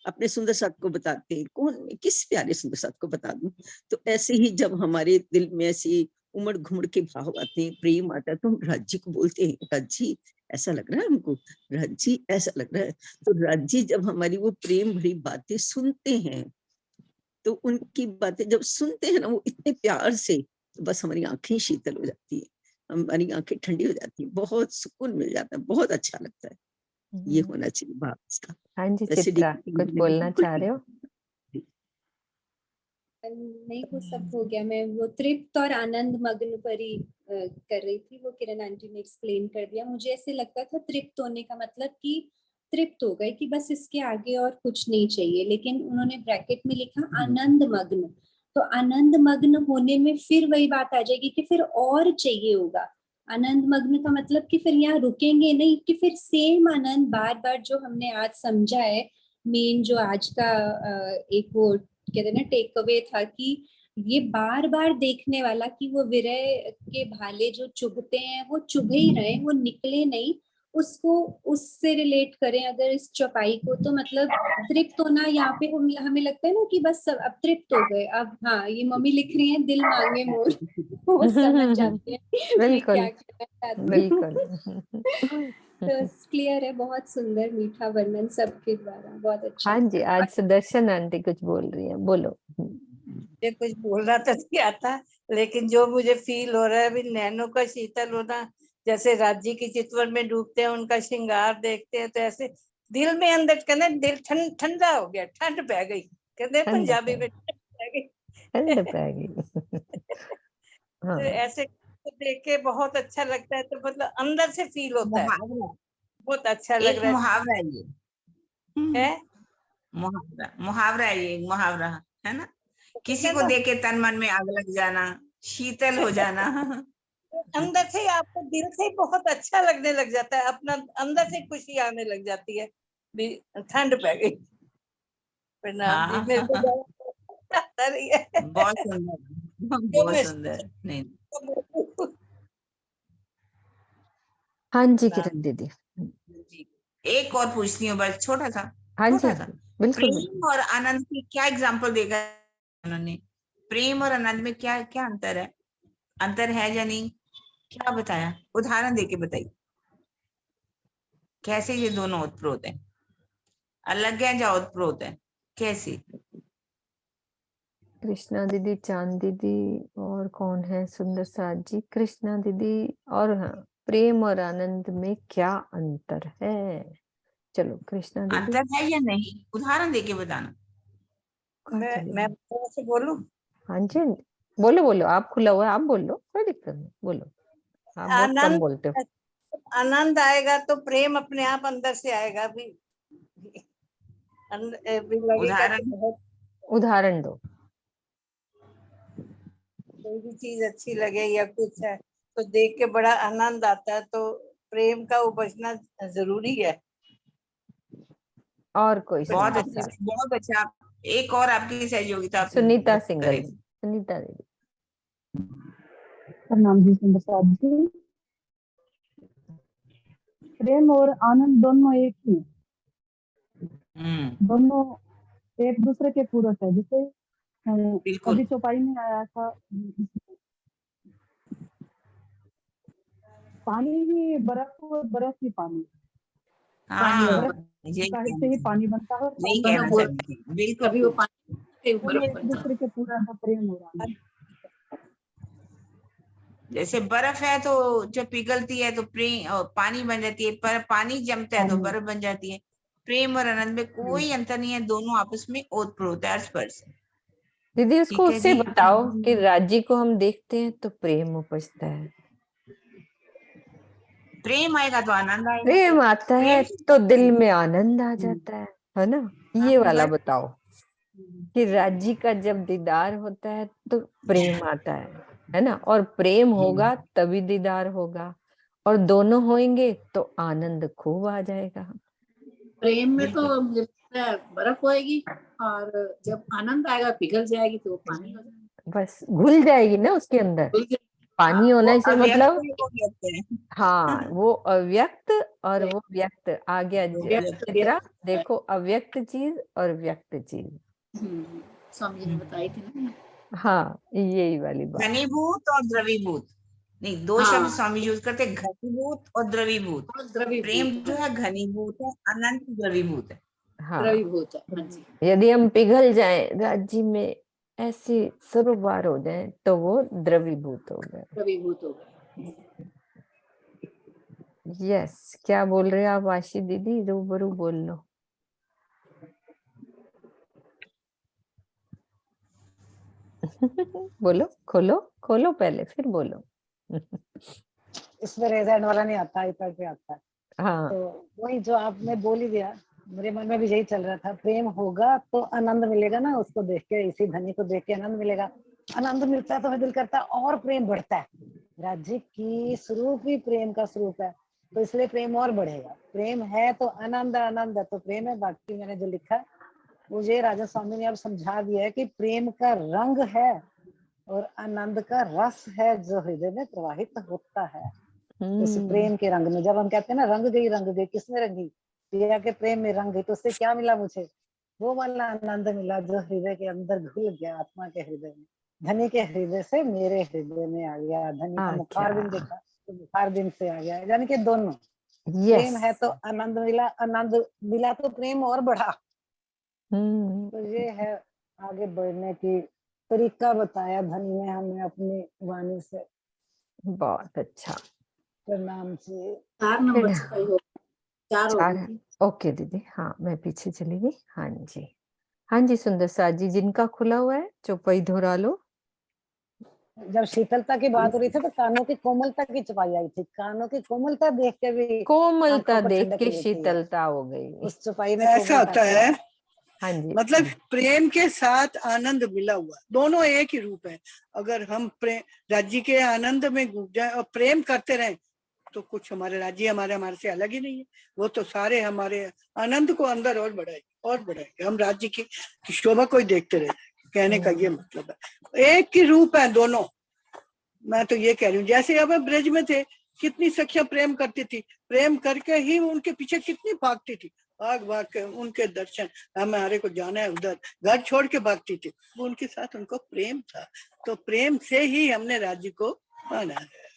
अपने सुंदर साथ को बताते हैं, कौन किस प्यारे सुंदर साथ को बता दूं। तो ऐसे ही जब हमारे दिल में ऐसी उमड़ घुमड़ के भाव आते हैं, प्रेम आता है, तो हम राज्य को बोलते हैं, राज्य ऐसा लग रहा है हमको, राज्य ऐसा लग रहा है। तो राज्य जब हमारी वो प्रेम भरी बातें सुनते हैं, तो उनकी बातें जब सुनते हैं ना वो इतने प्यार से, तो बस हमारी आंखें शीतल हो जाती है, हमारी आंखें ठंडी हो जाती है, बहुत सुकून मिल जाता है, बहुत अच्छा लगता है। ये होना चाहिए भाव इसका। हाँ जी वैसे चित्रा कुछ बोलना चाह रहे हो? नहीं वो सब हो गया, मैं वो तृप्त और आनंद मग्न पर ही कर रही थी, वो किरण आंटी ने एक्सप्लेन कर दिया। मुझे ऐसे लगता था तृप्त होने का मतलब कि तृप्त हो गए कि बस इसके आगे और कुछ नहीं चाहिए, लेकिन उन्होंने ब्रैकेट में लिखा आनंद मग्न। तो आनंद मग्न होने में फिर वही बात आ जाएगी कि फिर और चाहिए होगा। आनंद मग्न का मतलब कि फिर यहाँ रुकेंगे नहीं, कि फिर सेम आनंद बार बार, जो हमने आज समझा है, मेन जो आज का एक वो कहते हैं ना टेक अवे था, कि ये बार बार देखने वाला, कि वो विरह के भाले जो चुभते हैं वो चुभे ही रहे, वो निकले नहीं। उसको उससे रिलेट करें अगर इस चौपाई को, तो मतलब तृप्त होना यहाँ पे हमें लगता है ना कि बस सब अब तृप्त हो गए। अब हाँ ये मम्मी लिख रही हैं, दिल मांगे मोर, वो समझ जाते हैं मैं क्या कहना चाहती हूँ। बिल्कुल तो क्लियर है, बहुत सुंदर मीठा वर्णन सबके द्वारा, बहुत अच्छा। हाँ जी आज सुदर्शन आंटी कुछ बोल रही है, बोलो। मुझे कुछ बोलना तो नहीं आता, लेकिन जो मुझे फील हो रहा है अभी, नैनो का शीतल होना, जैसे राज्य की चितवन में डूबते हैं, उनका श्रृंगार देखते हैं, तो ऐसे दिल में अंदर कहते दिल ठंडा हो गया, ठंड पै गई, कहते पंजाबी में ठंड पै गई। ठंड पै गई। हाँ तो ऐसे देख के बहुत अच्छा लगता है, तो मतलब अंदर से फील होता है, मुहावरा, बहुत अच्छा लग एक रहा मुहावरा है ये, है। मुहावरा, मुहावरा है ये, मुहावरा है ना, किसी को देख के तन मन में आग लग जाना, शीतल हो जाना। अंदर से ही आपको दिल से ही बहुत अच्छा लगने लग जाता है, अपना अंदर से खुशी आने लग जाती है। भी ठंड पै गई। प्रणाम जी, मेरे को ज़्यादा आता नहीं है। बहुत सुंदर, जो बहुत मैं सुंदर। नहीं, हाँ जी प्रणाम किरण दीदी। जी, एक और पूछती हूँ बस, छोटा सा, हाँ जी छोटा हाँ सा। जी, बिल्कुल बिल्कुल। प्रेम और आनंद की क्या एग्जाम्पल देगा उन्होंने? प्रेम और आनंद में क्या क्या अंतर है? अंतर है या नहीं, क्या बताया? उदाहरण देके बताइए, कैसे ये दोनों ओतप्रोत हैं? अलग है या ओतप्रोत है? कैसे? कृष्णा दीदी, चांद दीदी, और कौन है? सुंदर साथ जी, कृष्णा दीदी, और हाँ, प्रेम और आनंद में क्या अंतर है? चलो कृष्णा दीदी। अंतर है या नहीं, उदाहरण देके बताना। मैं थोड़ा सा बोलूं? हाँ जी बोलो बोलो, आप खुला हुआ है, आप बोलो, कोई दिक्कत नहीं, बोलो। आप बहुत कम आनंद, बोलते हो। आनंद आएगा तो प्रेम अपने आप अंदर से आएगा भी। भी लगेगा कि उदाहरण बहुत उदाहरण दो। कोई भी चीज अच्छी लगे या कुछ है तो देख के बड़ा आनंद आता है, तो प्रेम का उपजना जरूरी है। और कोई बहुत सुंदर अच्छा, साथ? बहुत अच्छा। एक और आपकी सहयोगिता आप सुनीता सिंगल, करें। सुनीता दीदी। प्रणाम जी सुंदर साथ जी। प्रेम और आनंद दोनों एक ही, दोनों एक दूसरे के पूरक है। जैसे बिल्कुल। अभी चौपाई में आया था, पानी ही बर्फ और बर्फ ही पानी। हाँ, बर्फ यही का कहना से ही चाहिए, पानी बनता है और यही पानी कहना चाहिए, बिल्कुल। कभी वो पानी के ऊपर दोनों भी एक बनता दूसरे के पूरक है, प्रेम और आनंद। जैसे बर्फ है तो जब पिघलती है तो पानी बन जाती है, पर पानी जमता है तो पानी। बर्फ बन जाती है। प्रेम और आनंद में कोई अंतर नहीं है, दोनों आपस में ओतप्रोत है, स्पर्श है। दीदी उसको ठीक है उससे जी। बताओ कि राज्य को हम देखते हैं तो प्रेम उपजता है, प्रेम आएगा तो आनंद आएगा, प्रेम आता है प्रेम तो दिल में आनंद आ जाता है ना? ये वाला बस। बताओ कि राज्य का जब दीदार होता है तो प्रेम आता है ना? और प्रेम होगा तभी दीदार होगा, और दोनों होंगे तो आनंद खूब आ जाएगा। प्रेम में तो मुझे लगता है बर्फ होएगी, और जब आनंद आएगा पिघल जाएगी तो वो पानी हो जाएगा। बस घुल जाएगी ना उसके अंदर। पानी वो होने से अव्यक्त मतलब, है, वो व्यक्त है। हाँ वो अव्यक्त और वो व्यक्त आ गया। चित्रा देखो, अव्यक्त चीज और व्यक्त चीज। स्वामी जी ने बताई थी ना। हाँ यही वाली बात। घनीभूत और द्रवीभूत, नहीं, दो हाँ। शब्द स्वामी यूज करते, घनीभूत और द्रवीभूत। प्रेम जो है घनीभूत है, अनंत द्रवीभूत है। हाँ, द्रवीभूत है, हाँ जी। यदि हम पिघल जाएं राज्य में, ऐसे सरोवर हो जाए तो वो द्रवीभूत हो गए। द्रवीभूत हो गए। यस, क्या बोल रहे हो आप आशी दीदी? रूबरू बोल लो। बोलो, खोलो खोलो पहले फिर बोलो। इसमें रेजर वाला नहीं आता, आईपैड पे आता है। हाँ, तो वही जो आपने बोल ही दिया, मेरे मन में भी यही चल रहा था। प्रेम होगा तो आनंद मिलेगा ना, उसको देख के, इसी धनी को देख के आनंद मिलेगा। आनंद मिलता है तो हमें दिल करता है और प्रेम बढ़ता है। राज्य की स्वरूप ही प्रेम का स्वरूप है, तो इसलिए प्रेम और बढ़ेगा। प्रेम है तो आनंद, आनंद है तो प्रेम है। बाकी मैंने जो लिखा मुझे राजा स्वामी ने अब समझा दिया है कि प्रेम का रंग है और आनंद का रस है जो हृदय में प्रवाहित होता है। उस प्रेम के रंग में, जब हम कहते हैं ना रंग गई, किसमें रंगी? प्रिया के प्रेम में रंग गई, तो उससे क्या मिला मुझे? वो वाला आनंद मिला जो हृदय के अंदर घुल गया, आत्मा के हृदय में। धनी के हृदय से मेरे हृदय में आ गया। धनी का मुखार बिंद देखा तो मुखार बिंद से आ गया, यानी कि दोनों। प्रेम है तो आनंद मिला, आनंद मिला तो प्रेम और बढ़ा। तो ये है आगे बढ़ने की तरीका बताया धनी ने हमें अपनी वाणी से। बहुत अच्छा। प्रणाम जी। 4 नंबर छपाई हो, 4 हो गई थी। ओके दीदी, हाँ मैं पीछे चली गई। हाँ जी, हाँ जी सुंदर साथ जी, जिनका खुला हुआ है चौपाई दोहरा लो। जब शीतलता की बात हो रही थी तो कानों की कोमलता की छपाई आई थी। कानों की कोमलता देख के भी कोमलता आंखों पर देख ठंडक के मिलती है। शीतलता हो गई। उस छपाई में ऐसा कोमलता होता है हाँ जी। मतलब प्रेम के साथ आनंद मिला हुआ, दोनों एक ही रूप है। अगर हम प्रेम राज्य के आनंद में डूब जाए और प्रेम करते रहें तो कुछ हमारे राज्य हमारे से अलग ही नहीं है, वो तो सारे हमारे आनंद को अंदर और बढ़ाएंगे। हम राज्य की शोभा को ही देखते रहे, कहने का ये मतलब है। एक ही रूप है दोनों। मैं तो ये कह रही हूँ, जैसे अब ब्रज में थे, कितनी सखियां प्रेम करती थी, प्रेम करके ही उनके पीछे कितनी भागती थी, भाग के उनके दर्शन, हमारे को जाना है उधर, घर छोड़ के भागती थी। वो उनके साथ उनको प्रेम था, तो प्रेम से ही हमने राज्य को माना है।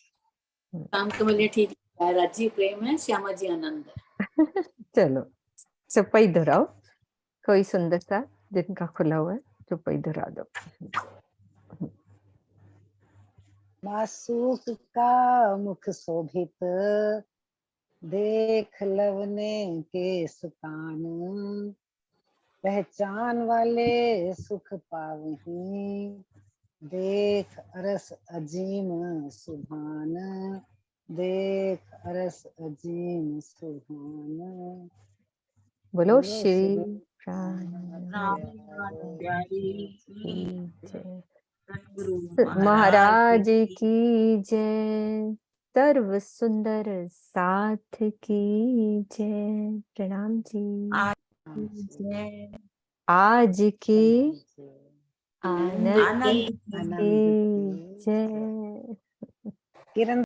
काम के लिए ठीक है, राज्य प्रेम है, श्यामा जी आनंद है। चलो चौपाई दोहराओ, कोई सुंदर सा जिनका खुला हुआ है चौपाई दोहरा दो। मासूक का मुख शोभित, देख लवने के सुकान, पहचान वाले सुख पावहीं, देख अरस अजीम सुभान, देख अरस अजीम सुभान। बोलो श्री महाराज की जय, सर्व सुंदर साथ की जय। प्रणाम जी। आज के आनंद की जय। किरण